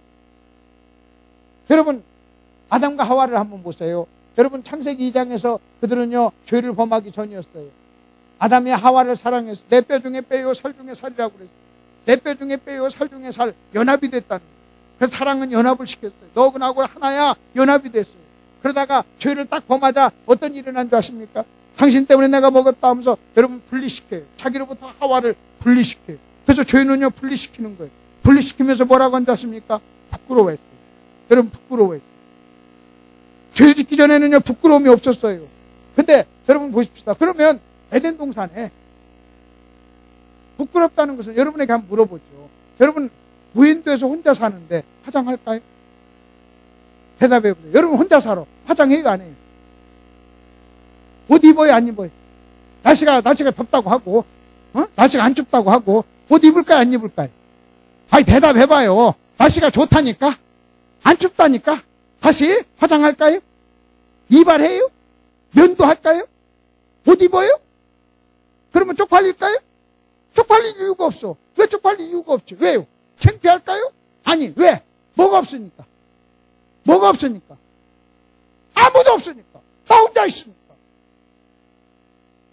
여러분 아담과 하와를 한번 보세요. 여러분 창세기 2장에서 그들은요, 죄를 범하기 전이었어요. 아담이 하와를 사랑해서 내 뼈 중에 뼈요 살 중에 살이라고 그랬어요. 내 뼈 중에 뼈요 살 중에 살, 연합이 됐다는 거예요. 그래서 사랑은 연합을 시켰어요. 너하고 나하고 하나야, 연합이 됐어요. 그러다가 죄를 딱 범하자 어떤 일이 일어난 줄 아십니까? 당신 때문에 내가 먹었다 하면서 여러분 분리시켜요. 자기로부터 하와를 분리시켜요. 그래서 죄는요, 분리시키는 거예요. 분리시키면서 뭐라고 한지 아십니까? 부끄러워했어요. 여러분 부끄러워했어요. 죄 짓기 전에는요, 부끄러움이 없었어요. 근데 여러분 보십시다. 그러면 에덴 동산에 부끄럽다는 것은 여러분에게 한번 물어보죠. 여러분 무인도에서 혼자 사는데 화장할까요? 대답해 보세요. 여러분 혼자 살아. 화장해요, 안 해요? 옷 입어요, 안 입어요? 날씨가 덥다고 하고, 날씨가 안 춥다고 하고, 옷 입을까요, 안 입을까요? 아니 대답해봐요. 날씨가 좋다니까? 안 춥다니까? 다시 화장할까요? 이발해요? 면도할까요? 옷 입어요? 그러면 쪽팔릴까요? 쪽팔릴 이유가 없어. 왜 쪽팔릴 이유가 없죠? 왜요? 창피할까요? 아니, 왜? 뭐가 없으니까. 뭐가 없으니까. 아무도 없으니까. 나 혼자 있으니까.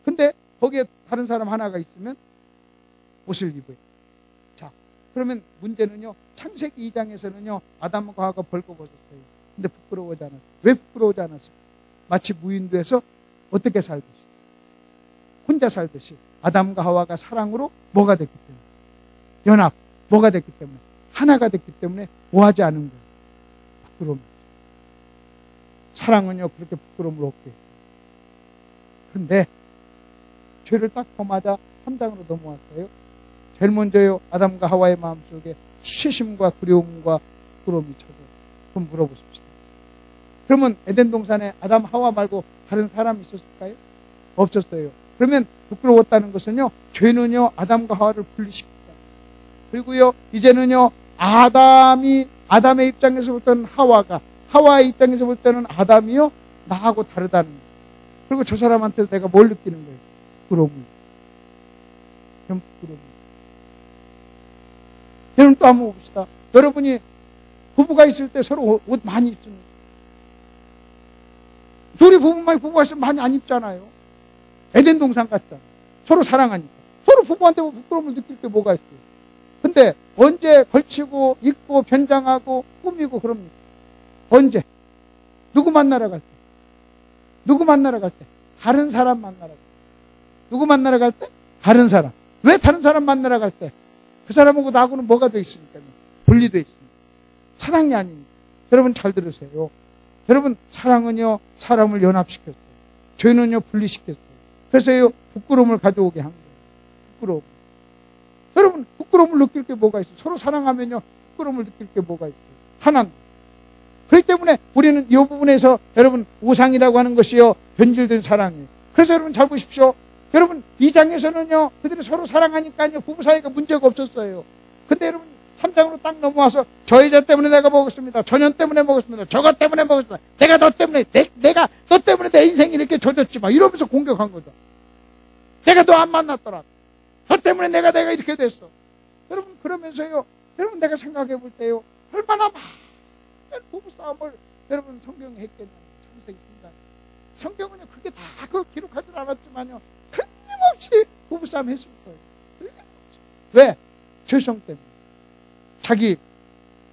근데 거기에 다른 사람 하나가 있으면 옷을 입어요. 자, 그러면 문제는요, 창세기 2장에서는요 아담과 하와가 벌거벗었어요. 근데 부끄러워하지 않았어요. 왜 부끄러워하지 않았어요? 마치 무인도에서 어떻게 살듯이, 혼자 살듯이 아담과 하와가 사랑으로 뭐가 됐기 때문에, 연합, 뭐가 됐기 때문에, 하나가 됐기 때문에 오하지 않은 거예요. 부끄러움. 사랑은요 그렇게 부끄러움을 없게 해요. 그런데 죄를 딱 범하자 3장으로 넘어왔어요. 제일 먼저요, 아담과 하와의 마음속에 수치심과 두려움과 부끄러움이 찾아요. 그럼 물어보십시다. 그러면 에덴 동산에 아담 하와 말고 다른 사람이 있었을까요? 없었어요. 그러면 부끄러웠다는 것은요, 죄는요, 아담과 하와를 분리시켰다. 그리고요, 이제는요, 아담의 입장에서 볼 때는 하와의 입장에서 볼 때는 아담이요, 나하고 다르다는 거예요. 그리고 저 사람한테 내가 뭘 느끼는 거예요? 부끄러움을. 그럼 부끄러움. 여러분 또 한번 봅시다. 여러분이 부부가 있을 때 서로 옷 많이 입습니다. 둘이 부부가 있으면 많이 안 입잖아요. 에덴 동산 같잖아요. 서로 사랑하니까. 서로 부부한테 부끄러움을 느낄 때 뭐가 있어요? 근데 언제 걸치고 입고 변장하고 꾸미고 그럽니까? 언제? 누구 만나러 갈 때? 누구 만나러 갈 때? 다른 사람 만나러 갈 때. 누구 만나러 갈 때? 다른 사람. 왜 다른 사람 만나러 갈 때? 그 사람하고 나하고는 뭐가 돼 있습니까? 분리돼 있습니다. 사랑이 아니니까. 여러분 잘 들으세요. 여러분 사랑은요, 사람을 연합시켰어요. 죄는요, 분리시켰어요. 그래서요, 부끄러움을 가져오게 한 거예요. 부끄러움. 여러분 부끄러움을 느낄 게 뭐가 있어요? 서로 사랑하면요, 부끄러움을 느낄 게 뭐가 있어요? 하나님. 그렇기 때문에 우리는 이 부분에서 여러분 우상이라고 하는 것이요, 변질된 사랑이에요. 그래서 여러분 잘 보십시오. 여러분 2장에서는요, 그들이 서로 사랑하니까요, 부부 사이가 문제가 없었어요. 근데 여러분 3장으로 딱 넘어와서 저 여자 때문에 내가 먹었습니다. 저년 때문에 먹었습니다. 저것 때문에 먹었습니다. 내가 너 때문에 내가 너 때문에 내 인생이 이렇게 젖었지 막 이러면서 공격한 거다. 내가 너 안 만났더라. 너 때문에 내가 이렇게 됐어. 여러분 그러면서요, 여러분 내가 생각해 볼 때요, 얼마나 많은 부부싸움을 여러분 성경에 했겠냐고. 창세기 3장. 성경은요 그게 다 기록하지 않았지만요, 틀림없이 부부싸움 했을 거예요. 틀림없이. 왜? 죄성 때문에. 자기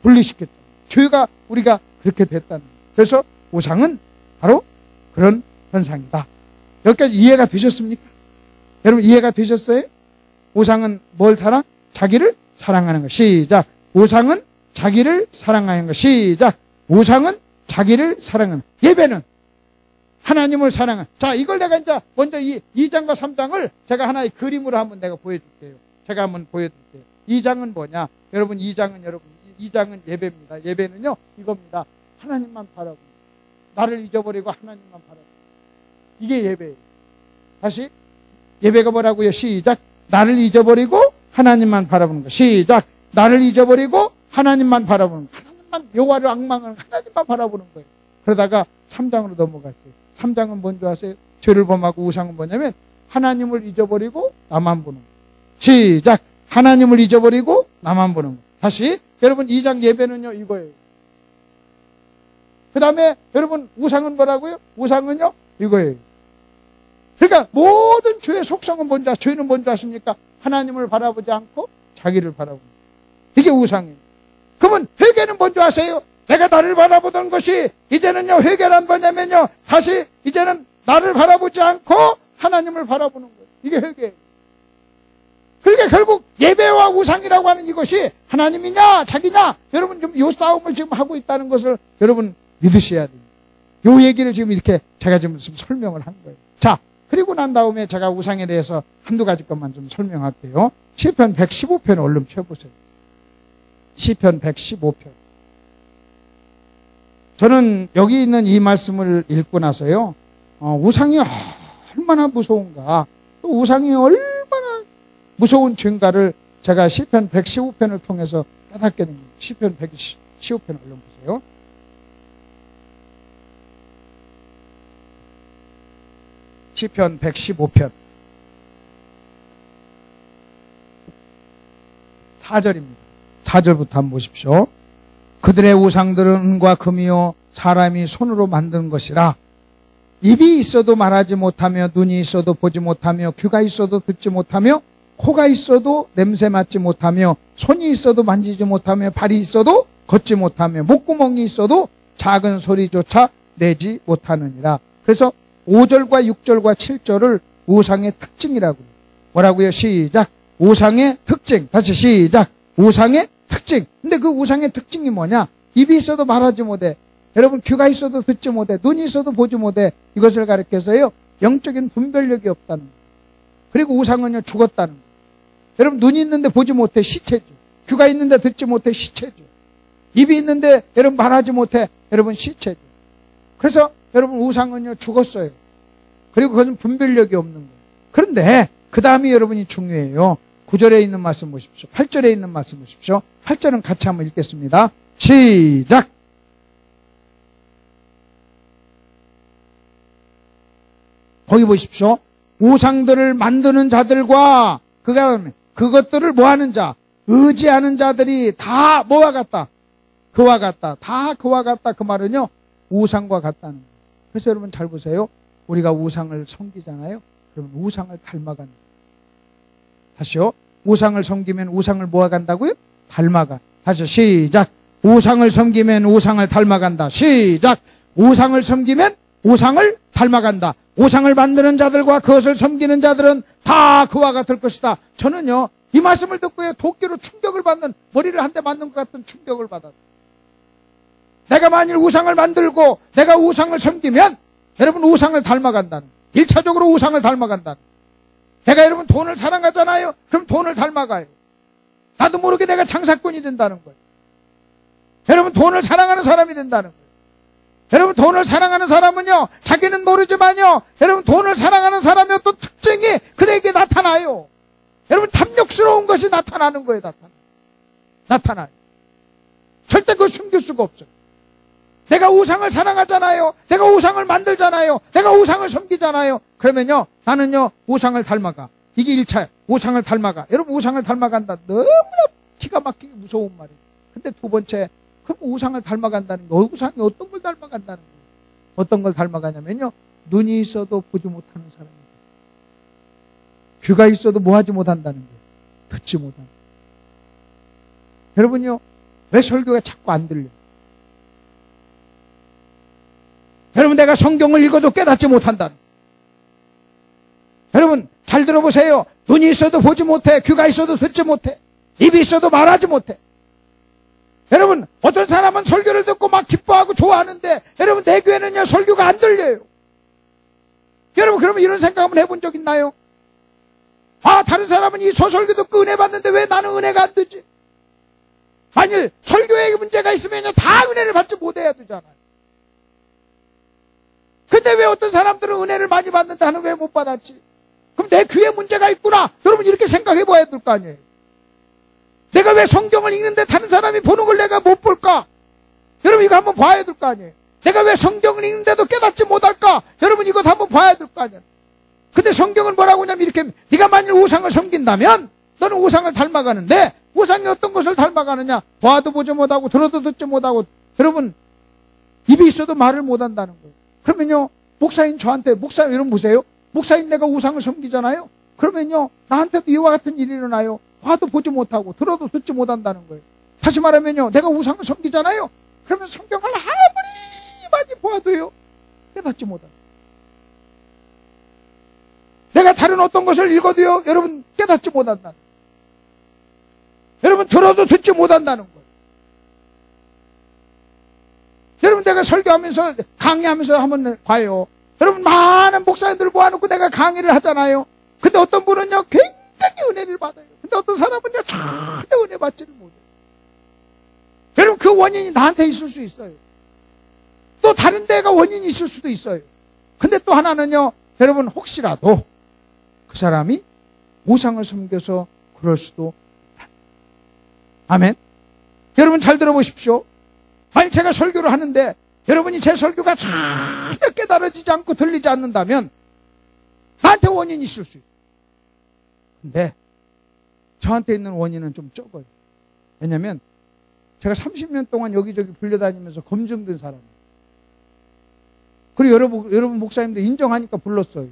분리시켰다. 죄가 우리가 그렇게 됐다는 거예요. 그래서 우상은 바로 그런 현상이다. 여기까지 이해가 되셨습니까? 여러분 이해가 되셨어요? 우상은 뭘 사랑? 자기를 사랑하는 것. 시작. 우상은 자기를 사랑하는 것. 시작. 우상은 자기를 사랑하는 것. 예배는 하나님을 사랑하는. 자, 이걸 내가 이제 먼저 이 2장과 3장을 제가 하나의 그림으로 한번 내가 보여줄게요. 제가 한번 보여드릴게요. 2장은 뭐냐? 여러분 2장은 예배입니다. 예배는요 이겁니다. 하나님만 바라보는, 나를 잊어버리고 하나님만 바라보는, 이게 예배예요. 다시 예배가 뭐라고요? 시작. 나를 잊어버리고 하나님만 바라보는 거. 시작. 나를 잊어버리고 하나님만 바라보는 거. 하나님만, 여호와를 앙망하는 하나님만 바라보는 거예요. 그러다가 3장으로 넘어갔어요. 3장은 뭔지 아세요? 죄를 범하고 우상은 뭐냐면 하나님을 잊어버리고 나만 보는 거. 시작. 하나님을 잊어버리고 나만 보는 거. 다시 여러분 2장 예배는요 이거예요. 그 다음에 여러분 우상은 뭐라고요? 우상은요 이거예요. 그러니까 모든 죄의 속성은 뭔지, 죄는 뭔지 아십니까? 하나님을 바라보지 않고 자기를 바라보는 거예요. 이게 우상이에요. 그러면 회개는 뭔지 아세요? 내가 나를 바라보던 것이 이제는요, 회개란 뭐냐면요, 다시 이제는 나를 바라보지 않고 하나님을 바라보는 거예요. 이게 회개예요. 그러니까 결국 예배와 우상이라고 하는 이것이 하나님이냐 자기냐, 여러분 좀 이 싸움을 지금 하고 있다는 것을 여러분 믿으셔야 돼요. 이 얘기를 지금 이렇게 제가 지금 설명을 한 거예요. 자, 그리고 난 다음에 제가 우상에 대해서 한두 가지 것만 좀 설명할게요. 시편 115편 얼른 펴보세요. 시편 115편. 저는 여기 있는 이 말씀을 읽고 나서요, 우상이 얼마나 무서운가, 또 우상이 얼마나 무서운 죄인가를 제가 시편 115편을 통해서 깨닫게 됩니다. 시편 115편 얼른 보세요. 시편 115편 4절입니다. 4절부터 한번 보십시오. 그들의 우상들은 은과 금이요 사람이 손으로 만든 것이라. 입이 있어도 말하지 못하며, 눈이 있어도 보지 못하며, 귀가 있어도 듣지 못하며, 코가 있어도 냄새 맡지 못하며, 손이 있어도 만지지 못하며, 발이 있어도 걷지 못하며, 목구멍이 있어도 작은 소리조차 내지 못하느니라. 그래서 5절과 6절과 7절을 우상의 특징이라고 해요. 뭐라고요? 시작. 우상의 특징. 다시 시작. 우상의 특징. 근데 그 우상의 특징이 뭐냐? 입이 있어도 말하지 못해. 여러분 귀가 있어도 듣지 못해. 눈이 있어도 보지 못해. 이것을 가리켜서요, 영적인 분별력이 없다는 거예요. 그리고 우상은요, 죽었다는 거예요. 여러분 눈이 있는데 보지 못해. 시체죠. 귀가 있는데 듣지 못해. 시체죠. 입이 있는데 여러분 말하지 못해. 여러분 시체죠. 그래서 여러분 우상은요 죽었어요. 그리고 그것은 분별력이 없는 거예요. 그런데 그 다음이 여러분이 중요해요. 9절에 있는 말씀 보십시오. 8절에 있는 말씀 보십시오. 8절은 같이 한번 읽겠습니다. 시작! 거기 보십시오. 우상들을 만드는 자들과 그것들을 뭐하는 자, 의지하는 자들이 다 뭐와 같다? 그와 같다. 다 그와 같다. 그 말은요, 우상과 같다는 거예요. 그래서 여러분 잘 보세요. 우리가 우상을 섬기잖아요. 그러면 우상을 닮아간다. 다시요. 우상을 섬기면 우상을 모아간다고요? 닮아가. 다시 시작. 우상을 섬기면 우상을 닮아간다. 시작. 우상을 섬기면 우상을 닮아간다. 우상을 만드는 자들과 그것을 섬기는 자들은 다 그와 같을 것이다. 저는요, 이 말씀을 듣고요, 도끼로 충격을 받는, 머리를 한 대 맞는 것 같은 충격을 받았어요. 내가 만일 우상을 만들고 내가 우상을 섬기면 여러분 우상을 닮아간다는 거예요. 1차적으로 우상을 닮아간다는 거예요. 내가 여러분 돈을 사랑하잖아요. 그럼 돈을 닮아가요. 나도 모르게 내가 장사꾼이 된다는 거예요. 여러분 돈을 사랑하는 사람이 된다는 거예요. 여러분 돈을 사랑하는 사람은요, 자기는 모르지만요, 여러분 돈을 사랑하는 사람의 어떤 특징이 그에게 나타나요. 여러분 탐욕스러운 것이 나타나는 거예요. 나타나요. 절대 그걸 숨길 수가 없어요. 내가 우상을 사랑하잖아요. 내가 우상을 만들잖아요. 내가 우상을 섬기잖아요. 그러면요, 나는요, 우상을 닮아가. 이게 1차예요. 우상을 닮아가. 여러분 우상을 닮아간다. 너무나 기가 막히게 무서운 말이에요. 근데 두 번째, 그럼 우상을 닮아간다는 거, 우상이 어떤 걸 닮아간다는 거예요? 어떤 걸 닮아가냐면요, 눈이 있어도 보지 못하는 사람입니다. 귀가 있어도 뭐 하지 못한다는 거예요. 듣지 못한다는 거예요. 여러분요, 왜 설교가 자꾸 안 들려요? 여러분 내가 성경을 읽어도 깨닫지 못한다는 거예요. 여러분 잘 들어보세요. 눈이 있어도 보지 못해. 귀가 있어도 듣지 못해. 입이 있어도 말하지 못해. 여러분 어떤 사람은 설교를 듣고 막 기뻐하고 좋아하는데 여러분 내 귀에는요 설교가 안 들려요. 여러분 그러면 이런 생각 한번 해본 적 있나요? 아, 다른 사람은 이 소설교 듣고 은혜 받는데 왜 나는 은혜가 안 되지? 만일 설교에 문제가 있으면요 다 은혜를 받지 못해야 되잖아요. 근데 왜 어떤 사람들은 은혜를 많이 받는데 나는 왜 못 받았지? 그럼 내 귀에 문제가 있구나. 여러분 이렇게 생각해 봐야 될 거 아니에요. 내가 왜 성경을 읽는데 다른 사람이 보는 걸 내가 못 볼까? 여러분 이거 한번 봐야 될 거 아니에요. 내가 왜 성경을 읽는데도 깨닫지 못할까? 여러분 이것 한번 봐야 될 거 아니에요. 근데 성경은 뭐라고 하냐면 이렇게, 네가 만일 우상을 섬긴다면 너는 우상을 닮아가는데, 우상이 어떤 것을 닮아가느냐? 봐도 보지 못하고 들어도 듣지 못하고, 여러분 입이 있어도 말을 못한다는 거예요. 그러면요 목사인 저한테, 목사님 여러분 보세요. 목사인 내가 우상을 섬기잖아요. 그러면요 나한테도 이와 같은 일이 일어나요. 봐도 보지 못하고 들어도 듣지 못한다는 거예요. 다시 말하면요 내가 우상을 섬기잖아요. 그러면 성경을 아무리 많이 보아도요 깨닫지 못한다. 내가 다른 어떤 것을 읽어도요 여러분 깨닫지 못한다는 거예요. 여러분 들어도 듣지 못한다는 거예요. 여러분 내가 설교하면서 강의하면서 한번 봐요. 여러분 많은 목사님들 모아놓고 내가 강의를 하잖아요. 근데 어떤 분은요 굉장히 은혜를 받아요. 근데 어떤 사람은요 전혀 은혜 받지를 못해요. 여러분 그 원인이 나한테 있을 수 있어요. 또 다른 데가 원인이 있을 수도 있어요. 근데 또 하나는요 여러분 혹시라도 그 사람이 우상을 섬겨서 그럴 수도 있다. 아멘. 여러분 잘 들어보십시오. 만약 제가 설교를 하는데 여러분이 제 설교가 전혀 깨달아지지 않고 들리지 않는다면 나한테 원인이 있을 수 있어요. 근데 저한테 있는 원인은 좀 적어요. 왜냐면 제가 30년 동안 여기저기 불려다니면서 검증된 사람이에요. 그리고 여러분 목사님들 인정하니까 불렀어요.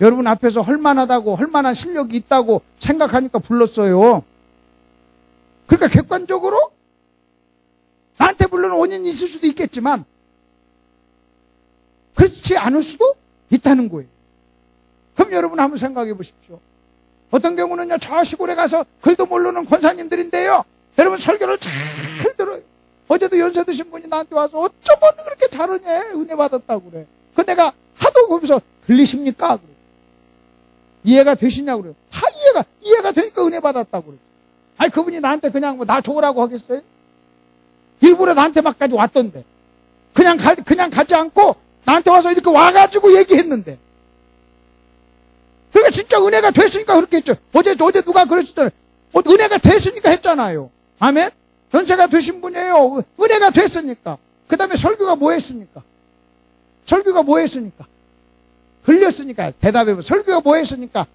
여러분 앞에서 헐만하다고, 헐만한 실력이 있다고 생각하니까 불렀어요. 그러니까 객관적으로 나한테 물론 원인이 있을 수도 있겠지만 그렇지 않을 수도 있다는 거예요. 그럼 여러분 한번 생각해 보십시오. 어떤 경우는요 저 시골에 가서 글도 모르는 권사님들인데요 여러분 설교를 잘 들어요. 어제도 연세 드신 분이 나한테 와서 어쩌면 그렇게 잘하냐 은혜 받았다고 그래. 그 내가 하도 거기서 들리십니까? 그래. 이해가 되시냐고 그래요. 다 이해가 되니까 은혜 받았다고 그래. 아니 그분이 나한테 그냥 뭐 나 좋으라고 하겠어요? 일부러 나한테 막까지 왔던데 그냥 가지 않고 나한테 와서 이렇게 와가지고 얘기했는데 그러니까 진짜 은혜가 됐으니까 그렇게 했죠. 어제 누가 그랬었잖아요. 은혜가 됐으니까 했잖아요. 아멘? 연세가 되신 분이에요. 은혜가 됐으니까. 그 다음에 설교가 뭐 했습니까? 설교가 뭐 했습니까? 들렸으니까. 대답해보세요. 설교가 뭐 했습니까?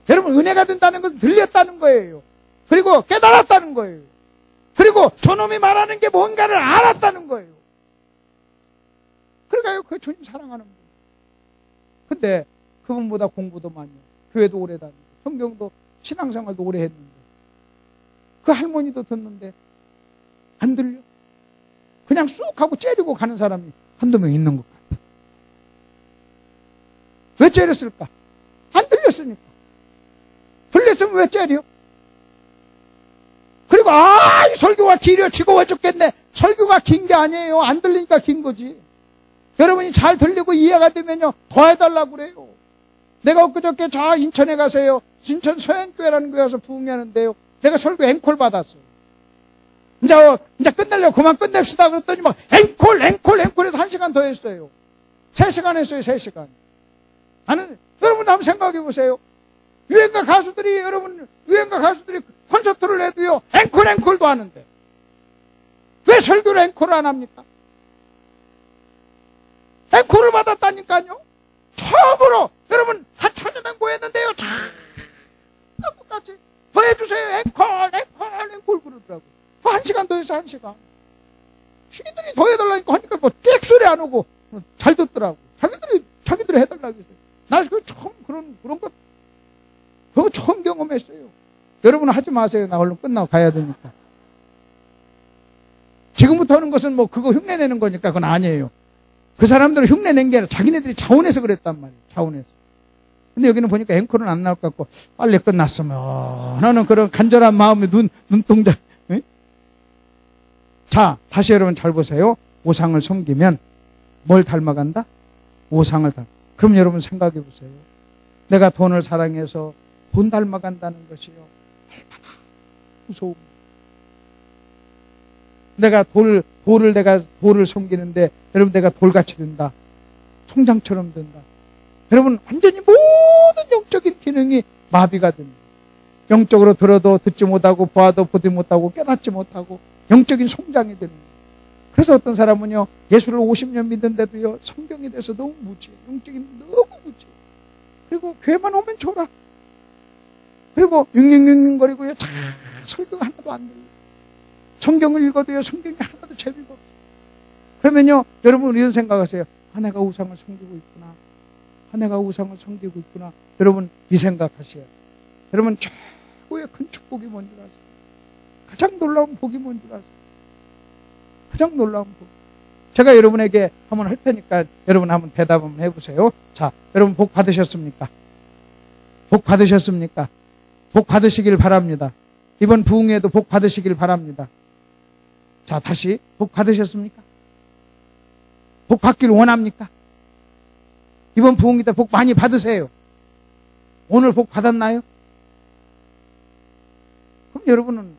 여러분, 은혜가 된다는 건 들렸다는 거예요. 그리고 깨달았다는 거예요. 그리고 저놈이 말하는 게 뭔가를 알았다는 거예요. 그러니까요, 그 주님 사랑하는 분. 근데 그분보다 공부도 많이 해요. 교회도 오래 다니고, 성경도, 신앙생활도 오래 했는데, 그 할머니도 듣는데, 안 들려? 그냥 쑥 하고 째리고 가는 사람이 한두 명 있는 것 같아. 왜 째렸을까? 안 들렸으니까. 들렸으면 왜 째려? 그리고, 이 설교가 길어. 지겨워 죽겠네. 설교가 긴 게 아니에요. 안 들리니까 긴 거지. 여러분이 잘 들리고 이해가 되면요, 더 해달라고 그래요. 내가 엊그저께 저 인천에 가서요, 인천 서현교회라는 교회 와서 부흥하는데요, 내가 설교 앵콜 받았어요. 이제 끝내려고 그만 끝냅시다 그랬더니 막 앵콜해서 1시간 더 했어요. 3시간 했어요, 3시간. 여러분 한번 생각해 보세요. 유행가 가수들이 콘서트를 해도요, 앵콜도 하는데. 왜 설교를 앵콜을 안 합니까? 앵콜을 받았다니까요. 처음으로 여러분 한 1000여 명 모였는데요. 자, 똑같이 더 해주세요. 앵콜 그러더라고요. 1시간 더 해서 1시간. 시인들이 더 해달라니까 하니까 뭐 땡소리 안 오고 잘 듣더라고. 자기들이 해달라고 했어요. 나 그 처음 그런 거 그거 처음 경험했어요. 여러분은 하지 마세요. 나 얼른 끝나고 가야 되니까. 지금부터 하는 것은 뭐 그거 흉내내는 거니까 그건 아니에요. 그 사람들은 흉내낸 게 아니라 자기네들이 자원해서 그랬단 말이에요. 자원해서. 근데 여기는 보니까 앵콜은 안 나올 것 같고 빨리 끝났으면 하는 그런 간절한 마음의 눈동자. 네? 자, 다시 여러분 잘 보세요. 우상을 섬기면 뭘 닮아간다? 우상을 그럼 여러분 생각해 보세요. 내가 돈을 사랑해서 돈 닮아간다는 것이요. 얼마나 무서웁니다. 내가 돌을 섬기는데 여러분 내가 돌같이 된다. 송장처럼 된다. 여러분 완전히 모든 영적인 기능이 마비가 됩니다. 영적으로 들어도 듣지 못하고 보아도 보지 못하고 깨닫지 못하고 영적인 송장이 되는 거예요. 그래서 어떤 사람은요 예수를 50년 믿는데도요 성경에 대해서 너무 무지해. 영적인 너무 무지해. 그리고 교회만 오면 줘라. 그리고 윙윙윙윙거리고요 자 설교가 하나도 안 들려. 성경을 읽어도요 성경이 하나도 재미가 없어요. 그러면요 여러분 이런 생각하세요. 내가 우상을 섬기고 있구나. 내가 우상을 섬기고 있구나. 여러분 이 생각하세요. 여러분 최고의 큰 축복이 뭔지 아세요? 가장 놀라운 복이 뭔지 아세요? 가장 놀라운 복. 제가 여러분에게 한번 할 테니까 여러분 한번 대답 한번 해보세요. 자, 여러분 복 받으셨습니까? 복 받으셨습니까? 복 받으시길 바랍니다. 이번 부흥회도 복 받으시길 바랍니다. 자, 다시 복 받으셨습니까? 복 받기를 원합니까? 이번 부흥회 때 복 많이 받으세요. 오늘 복 받았나요? 그럼 여러분은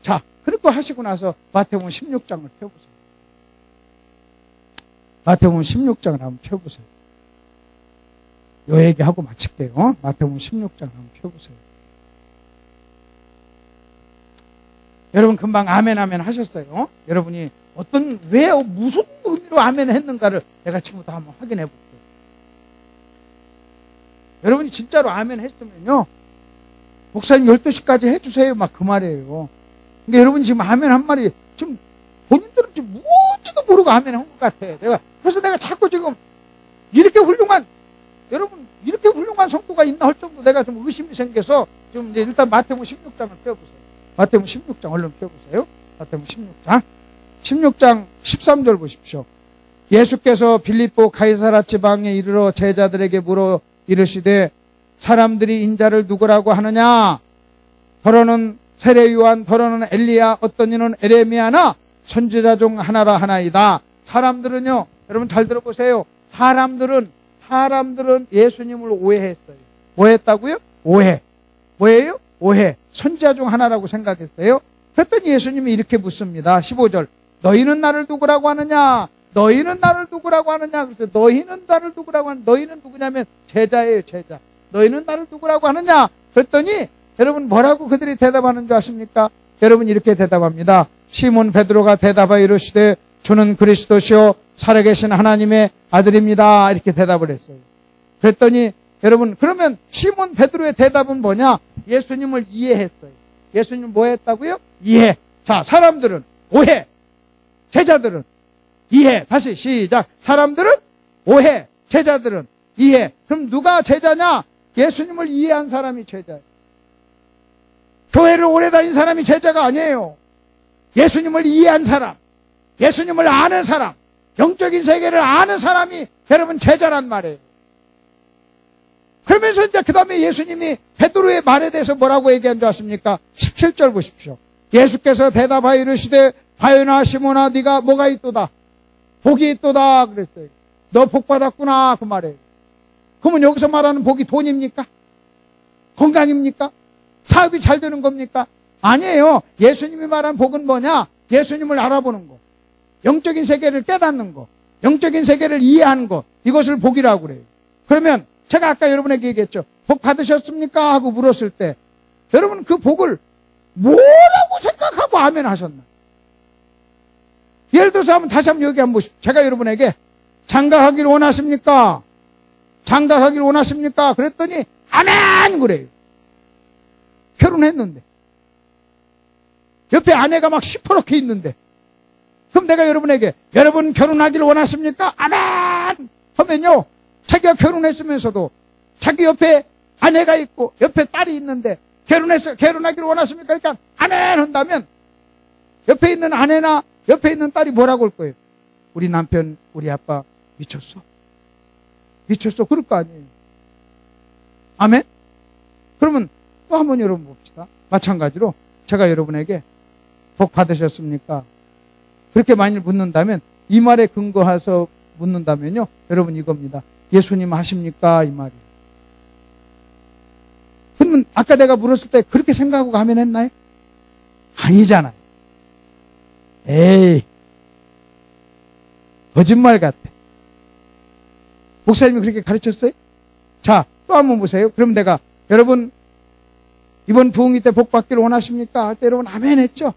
자, 그리고 하시고 나서 마태복음 16장을 펴보세요. 마태복음 16장을 한번 펴보세요. 요 얘기하고 마칠게요. 마태복음 16장을 한번 펴보세요. 여러분 금방 아멘 하셨어요. 여러분이 무슨 의미로 아멘 했는가를 내가 지금부터 한번 확인해 볼게요. 여러분이 진짜로 아멘 했으면요. 목사님 12시까지 해주세요. 막 그 말이에요. 근데 여러분이 지금 아멘 한 말이 지금 본인들은 지금 뭔지도 모르고 아멘 한 것 같아. 그래서 내가 자꾸 지금 이렇게 훌륭한 성도가 있나 할 정도 내가 좀 의심이 생겨서 좀 이제 일단 마태복음 16장을 펴보세요. 마태복음 16장 얼른 펴보세요. 마태복음 16장 13절 보십시오. 예수께서 빌립보 가이사라 지방에 이르러 제자들에게 물어 이르시되 사람들이 인자를 누구라고 하느냐? 더러는 세례 요한, 더러는 엘리야, 어떤 이는 에레미야나 선지자 중 하나라 하나이다. 사람들은요, 여러분 잘 들어보세요. 사람들은 예수님을 오해했어요. 뭐 했다고요? 오해. 뭐예요? 오해. 선지자 중 하나라고 생각했어요. 그랬더니 예수님이 이렇게 묻습니다. 15절. 너희는 나를 누구라고 하느냐? 너희는 나를 누구라고 하느냐? 그래서 너희는 나를 누구라고 하느냐? 너희는 누구냐면 제자예요, 제자. 너희는 나를 누구라고 하느냐? 그랬더니 여러분 뭐라고 그들이 대답하는 줄 아십니까? 여러분 이렇게 대답합니다. 시몬 베드로가 대답하여 이르시되 주는 그리스도시요 살아계신 하나님의 아들입니다. 이렇게 대답을 했어요. 그랬더니 여러분 그러면 시몬 베드로의 대답은 뭐냐? 예수님을 이해했어요. 예수님 뭐 했다고요? 이해. 자, 사람들은 오해, 제자들은 이해. 다시 시작. 사람들은 오해, 제자들은 이해. 그럼 누가 제자냐? 예수님을 이해한 사람이 제자예요. 교회를 오래 다닌 사람이 제자가 아니에요. 예수님을 이해한 사람, 예수님을 아는 사람, 영적인 세계를 아는 사람이 여러분 제자란 말이에요. 그러면서 이제 그 다음에 예수님이 베드로의 말에 대해서 뭐라고 얘기한 줄 아십니까? 17절 보십시오. 예수께서 대답하여 이르시되 바요나 시몬아 네가 뭐가 있도다? 복이 있도다 그랬어요. 너 복 받았구나 그 말이에요. 그러면 여기서 말하는 복이 돈입니까? 건강입니까? 사업이 잘 되는 겁니까? 아니에요. 예수님이 말한 복은 뭐냐? 예수님을 알아보는 거, 영적인 세계를 깨닫는 거, 영적인 세계를 이해하는 거, 이것을 복이라고 그래요. 그러면 제가 아까 여러분에게 얘기했죠. 복 받으셨습니까? 하고 물었을 때 여러분 그 복을 뭐라고 생각하고 아멘 하셨나? 예를 들어서 다시 한번 여기 한번 보십시오. 제가 여러분에게 장가가길 원하십니까? 장가가길 원하십니까? 그랬더니 아멘 그래요. 결혼했는데 옆에 아내가 막 시퍼렇게 있는데 그럼 내가 여러분에게 여러분 결혼하기를 원하십니까? 아멘 하면요, 자기가 결혼했으면서도 자기 옆에 아내가 있고 옆에 딸이 있는데 결혼하기를 원하십니까? 그러니까 아멘 한다면 옆에 있는 아내나 옆에 있는 딸이 뭐라고 할 거예요? 우리 남편, 우리 아빠 미쳤어? 미쳤어? 그럴 거 아니에요. 아멘? 그러면 또 한번 여러분 봅시다. 마찬가지로 제가 여러분에게 복 받으셨습니까? 그렇게 만일 묻는다면 이 말에 근거해서 묻는다면요, 여러분 이겁니다. 예수님 하십니까? 이 말이에요. 그러면 아까 내가 물었을 때 그렇게 생각하고 아멘 했나요? 아니잖아요. 에이, 거짓말 같아. 목사님이 그렇게 가르쳤어요? 자, 또 한번 보세요. 그럼 내가 여러분 이번 부흥회 때 복 받기를 원하십니까? 할 때 여러분 아멘 했죠?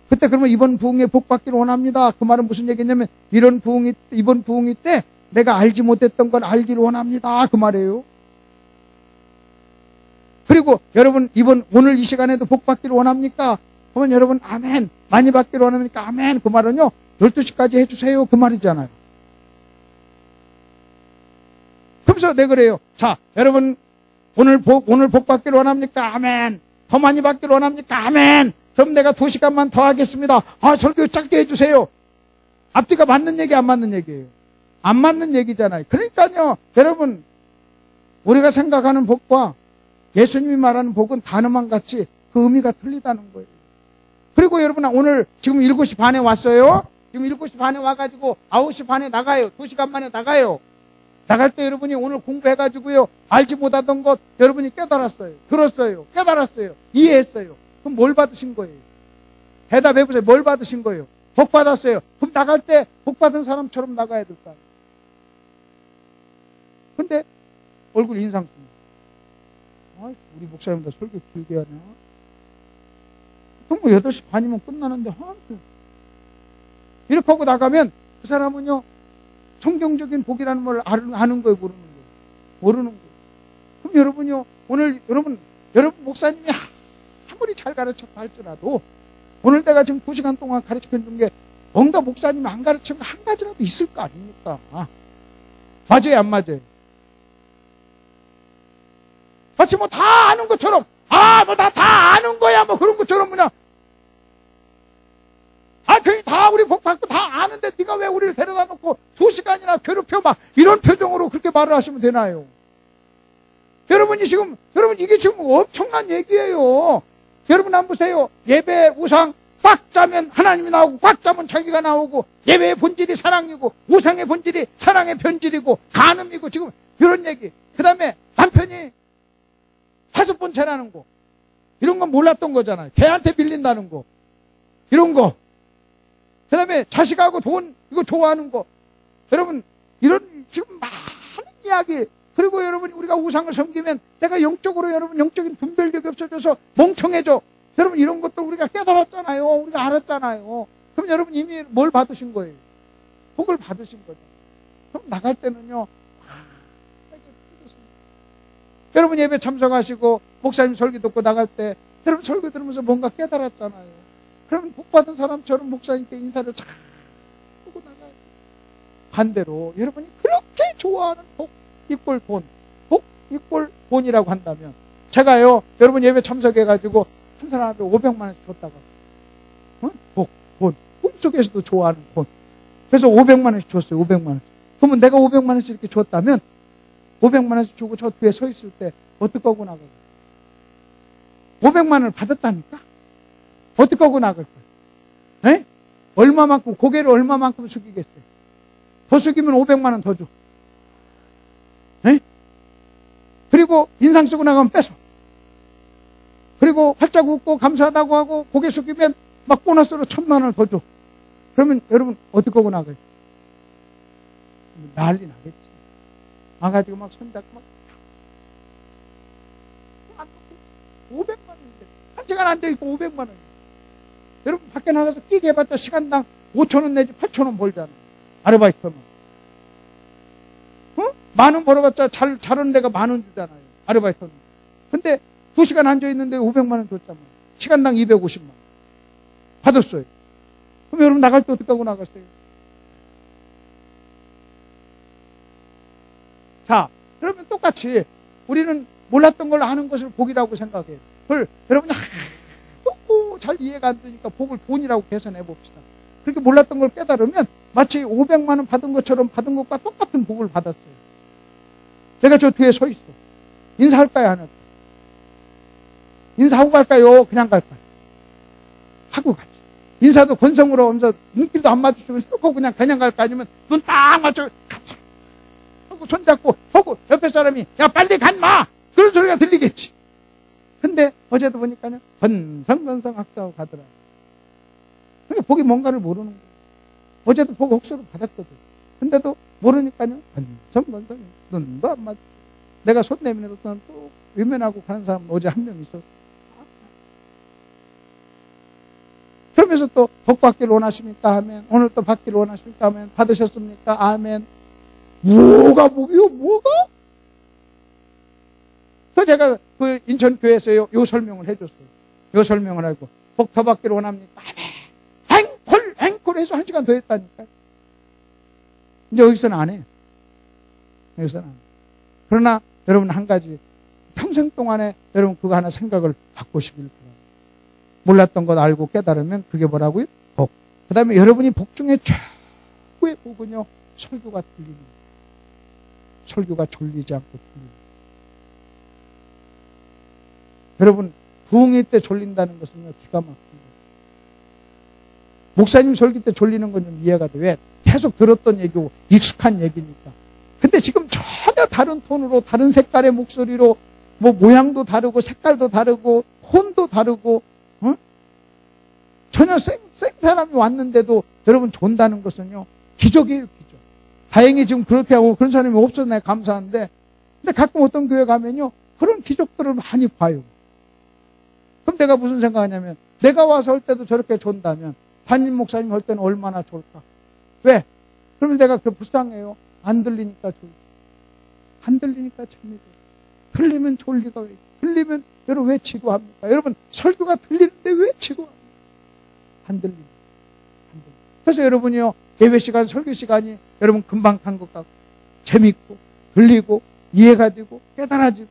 그때 그러면 이번 부흥회 복 받기를 원합니다. 그 말은 무슨 얘기냐면 이번 부흥회 때 내가 알지 못했던 걸 알기를 원합니다. 그 말이에요. 그리고 여러분 오늘 이 시간에도 복 받기를 원합니까? 그러면 여러분 아멘. 많이 받기를 원합니까? 아멘. 그 말은요 12시까지 해주세요. 그 말이잖아요. 그래서 내가 그래요. 자, 여러분 오늘 복 받기를 원합니까? 아멘. 더 많이 받기를 원합니까? 아멘. 그럼 내가 2시간만 더 하겠습니다. 아, 설교 짧게 해주세요. 앞뒤가 맞는 얘기 안 맞는 얘기예요? 안 맞는 얘기잖아요. 그러니까요 여러분 우리가 생각하는 복과 예수님이 말하는 복은 단어만 같이 그 의미가 틀리다는 거예요. 그리고 여러분 오늘 지금 7시 반에 왔어요. 지금 7시 반에 와가지고 9시 반에 나가요. 2시간 만에 나가요. 나갈 때 여러분이 오늘 공부해가지고요 알지 못하던 것 여러분이 깨달았어요. 들었어요. 깨달았어요. 이해했어요. 그럼 뭘 받으신 거예요? 대답해보세요. 뭘 받으신 거예요? 복 받았어요. 그럼 나갈 때 복 받은 사람처럼 나가야 될까요? 근데 얼굴 인상 씁니다. 아, 우리 목사님보다 설교 길게 하냐? 그럼 뭐 8시 반이면 끝나는데 이렇게 하고 나가면 그 사람은요 성경적인 복이라는 걸 아는 거예요? 모르는 거예요? 모르는 거예요. 그럼 여러분요 오늘 여러분 목사님이 아무리 잘 가르쳤다 할지라도 오늘 내가 지금 2시간 동안 가르쳐준 게 뭔가 목사님이 안 가르친 거 한 가지라도 있을 거 아닙니까? 맞아요? 안 맞아요? 마치 뭐 다 아는 것처럼 뭐 나 다 아는 거야 뭐 그런 것처럼 그냥 그게 다 우리 복 받고 다 아는데 네가 왜 우리를 데려다 놓고 2시간이나 괴롭혀 막 이런 표정으로 그렇게 말을 하시면 되나요? 여러분 이게 지금 엄청난 얘기예요. 여러분 한번 보세요. 예배 우상 꽉 짜면 하나님이 나오고 꽉 짜면 자기가 나오고 예배의 본질이 사랑이고 우상의 본질이 사랑의 변질이고 간음이고 지금 이런 얘기. 그 다음에 남편이 5번 채라는 거 이런 건 몰랐던 거잖아요. 걔한테 밀린다는 거 이런 거. 그 다음에 자식하고 돈 이거 좋아하는 거. 여러분 이런 지금 많은 이야기 그리고 여러분, 우리가 우상을 섬기면 내가 영적으로 여러분, 영적인 분별력이 없어져서 멍청해져. 여러분, 이런 것도 우리가 깨달았잖아요. 우리가 알았잖아요. 그럼 여러분 이미 뭘 받으신 거예요? 복을 받으신 거죠. 그럼 나갈 때는요, 여러분 예배 참석하시고 목사님 설교 듣고 나갈 때 여러분 설교 들으면서 뭔가 깨달았잖아요. 그러면 복 받은 사람처럼 목사님께 인사를 잘 하고 나가요. 반대로 여러분이 그렇게 좋아하는 복 이꼴 본, 복 이꼴 본이라고 한다면, 제가요 여러분 예배 참석해가지고 한 사람한테 500만 원씩 줬다가 복, 본, 꿈속에서도 좋아하는 본, 그래서 500만 원씩 줬어요. 500만 원씩. 그러면 내가 500만 원씩 이렇게 줬다면 500만 원씩 주고 저 뒤에 서 있을 때 어떻게 하고 나가요? 500만 원을 받았다니까? 어떻게 하고 나갈 거예요? 에? 얼마만큼, 고개를 얼마만큼 숙이겠어요? 더 숙이면 500만 원 더 줘. 에? 그리고 인상 쓰고 나가면 뺏어. 그리고 활짝 웃고 감사하다고 하고 고개 숙이면 막 보너스로 1000만 원을 더 줘. 그러면 여러분 어떻게 하고 나가요? 난리 나겠지. 와가지고 막 손잡고 막 500만 원인데 한 시간 안 돼 있고 500만 원. 여러분 밖에 나가서 끼게 해봤자 시간당 5,000원 내지 8,000원 벌잖아. 아르바이트만. 만 원 벌어봤자 잘하는 데가 10,000원 주잖아요. 아르바이트는. 근데 2시간 앉아있는데 500만 원 줬잖아요. 시간당 250만 원. 받았어요. 그럼 여러분 나갈 때 어떻게 하고 나갔어요? 자, 그러면 똑같이 우리는 몰랐던 걸 아는 것을 복이라고 생각해요. 그걸 여러분이 하도 잘 이해가 안 되니까 복을 돈이라고 계산해 봅시다. 그렇게 몰랐던 걸 깨달으면 마치 500만 원 받은 것처럼 받은 것과 똑같은 복을 받았어요. 내가 저 뒤에 서 있어. 인사할까요? 안 할까요? 인사하고 갈까요? 그냥 갈까요? 하고 가지. 인사도 건성으로 하면서 눈길도 안 마주치면 쑥하고 그냥 갈까? 아니면 눈 딱 맞춰 가자 하고 손잡고 하고 옆에 사람이 야 빨리 간마! 그런 소리가 들리겠지. 근데 어제도 보니까요 건성건성 학교하고 가더라. 그러니까 복이 뭔가를 모르는 거예요. 어제도 복 혹수로 받았거든. 근데도 모르니까요 건성건성 눈도 안 맞춰. 내가 손 내밀어도 또 외면하고 가는 사람 어제 한 명 있어. 그러면서 또 복 받기를 원하십니까? 하면 오늘 또 받기를 원하십니까? 하면 받으셨습니까? 아멘. 뭐가 복이요? 뭐가? 그 제가 그 인천교회에서 요 설명을 해줬어요. 요 설명을 하고 복 더 받기를 원합니까? 아멘. 앵콜 해서 1시간 더 했다니까요. 이제 여기서는 안 해요. 여기서는 안 해요. 그러나 여러분 한 가지 평생 동안에 여러분 그거 하나 생각을 바꾸시길 바랍니다. 몰랐던 것 알고 깨달으면 그게 뭐라고요? 복. 그 다음에 여러분이 복 중에 최고의 복은요 설교가 들리는 거예요. 설교가 졸리지 않고 들리는 거예요. 여러분 부흥회 때 졸린다는 것은요 기가 막힌 거예요. 목사님 설교 때 졸리는 건 좀 이해가 돼. 왜? 계속 들었던 얘기고 익숙한 얘기니까. 근데 지금 전혀 다른 톤으로 다른 색깔의 목소리로 뭐 모양도 다르고 색깔도 다르고 톤도 다르고 전혀 생 사람이 왔는데도 여러분 존다는 것은요 기적이에요. 기적. 다행히 지금 그렇게 하고 그런 사람이 없어서 내가 감사한데, 근데 가끔 어떤 교회 가면요 그런 기적들을 많이 봐요. 그럼 내가 무슨 생각하냐면 내가 와서 할 때도 저렇게 존다면 담임 목사님 할 때는 얼마나 좋을까. 왜? 그러면 내가 그 불쌍해요. 안 들리니까 졸리. 안 들리니까 졸리고. 들리면 졸리가 왜? 들리면 여러분 왜 지루합니까? 여러분 설교가 들리는데 왜 지루합니까? 안 들립니다. 안 들립니다. 그래서 여러분이요 예배 시간, 설교 시간이 여러분 금방 간 것 같고 재밌고 들리고 이해가 되고 깨달아지고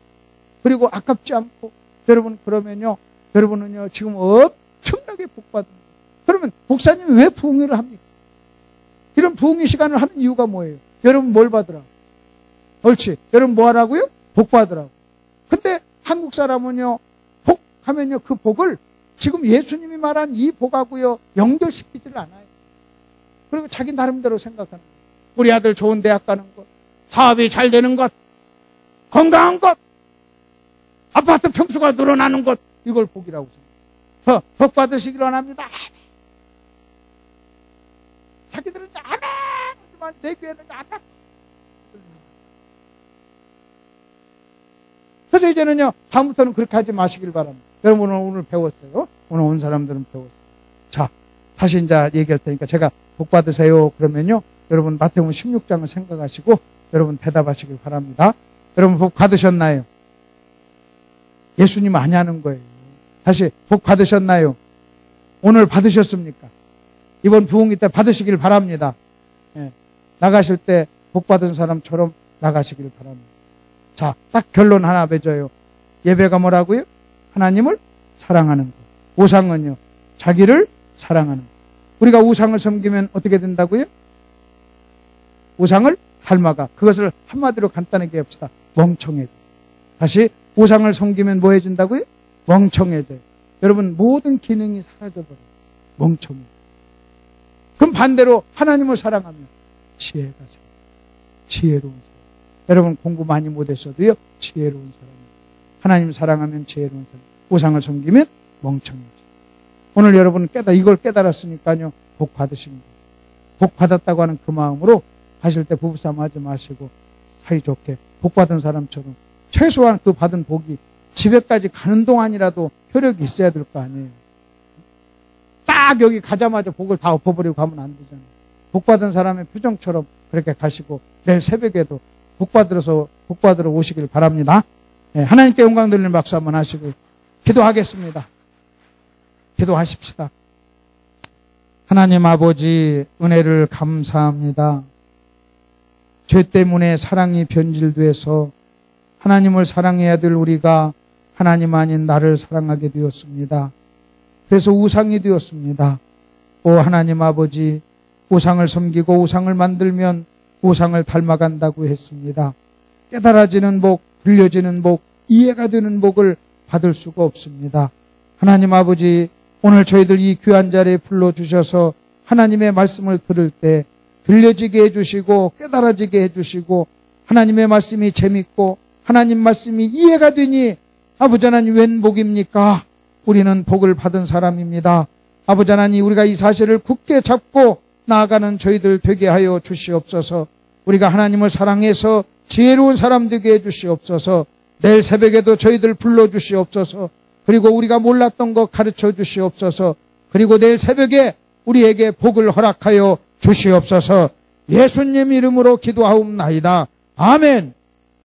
그리고 아깝지 않고 여러분 그러면요 여러분은요 지금 엄청나게 복받은 거예요. 그러면 목사님이 왜 부흥회를 합니까? 이런 부흥회 시간을 하는 이유가 뭐예요? 여러분 뭘 받으라고? 옳지. 여러분 뭐 하라고요? 복 받으라고. 근데 한국 사람은요 복 하면요 그 복을 지금 예수님이 말한 이 복하고요 연결시키지를 않아요. 그리고 자기 나름대로 생각하는 거예요. 우리 아들 좋은 대학 가는 것, 사업이 잘 되는 것, 건강한 것, 아파트 평수가 늘어나는 것, 이걸 복이라고 생각해요. 복 받으시기를 원합니다. 자기들은 아멘 하지만 내 귀에는 아멘. 그래서 이제는요, 다음부터는 그렇게 하지 마시길 바랍니다. 여러분은 오늘 배웠어요. 오늘 온 사람들은 배웠어요. 자, 다시 이제 얘기할 테니까 제가 복 받으세요. 그러면요, 여러분 마태복음 16장을 생각하시고 여러분 대답하시길 바랍니다. 여러분 복 받으셨나요? 예수님 아냐는 거예요. 다시 복 받으셨나요? 오늘 받으셨습니까? 이번 부흥회 때 받으시길 바랍니다. 예, 나가실 때 복 받은 사람처럼 나가시길 바랍니다. 자, 딱 결론 하나 맺어요. 예배가 뭐라고요? 하나님을 사랑하는 것. 우상은요, 자기를 사랑하는 것. 우리가 우상을 섬기면 어떻게 된다고요? 우상을 닮아가. 그것을 한마디로 간단하게 합시다. 멍청해져. 다시 우상을 섬기면 뭐 해진다고요? 멍청해져요. 여러분 모든 기능이 사라져버려요. 멍청해. 그럼 반대로 하나님을 사랑하면 지혜가 생겨요. 지혜로운 사람. 여러분 공부 많이 못했어도요, 지혜로운 사람이에요. 하나님 사랑하면 지혜로운 사람. 우상을 섬기면 멍청해져요. 오늘 여러분 이걸 깨달았으니까요, 복 받으신 거예요. 복 받았다고 하는 그 마음으로 하실 때 부부싸움 하지 마시고 사이좋게 복 받은 사람처럼 최소한 그 받은 복이 집에까지 가는 동안이라도 효력이 있어야 될 거 아니에요. 딱 여기 가자마자 복을 다 엎어버리고 가면 안 되잖아요. 복 받은 사람의 표정처럼 그렇게 가시고 내일 새벽에도 복 받으러 오시길 바랍니다. 네, 하나님께 영광 돌리는 박수 한번 하시고 기도하겠습니다. 기도하십시다. 하나님 아버지, 은혜를 감사합니다. 죄 때문에 사랑이 변질돼서 하나님을 사랑해야 될 우리가 하나님 아닌 나를 사랑하게 되었습니다. 그래서 우상이 되었습니다. 오 하나님 아버지, 우상을 섬기고 우상을 만들면 우상을 닮아간다고 했습니다. 깨달아지는 복, 들려지는 복, 이해가 되는 복을 받을 수가 없습니다. 하나님 아버지, 오늘 저희들 이 귀한 자리에 불러주셔서 하나님의 말씀을 들을 때 들려지게 해주시고 깨달아지게 해주시고 하나님의 말씀이 재밌고 하나님 말씀이 이해가 되니 아버지 하나님 웬 복입니까? 우리는 복을 받은 사람입니다. 아버지 하나님, 우리가 이 사실을 굳게 잡고 나아가는 저희들 되게 하여 주시옵소서. 우리가 하나님을 사랑해서 지혜로운 사람 되게 해주시옵소서. 내일 새벽에도 저희들 불러주시옵소서. 그리고 우리가 몰랐던 것 가르쳐 주시옵소서. 그리고 내일 새벽에 우리에게 복을 허락하여 주시옵소서. 예수님 이름으로 기도하옵나이다. 아멘.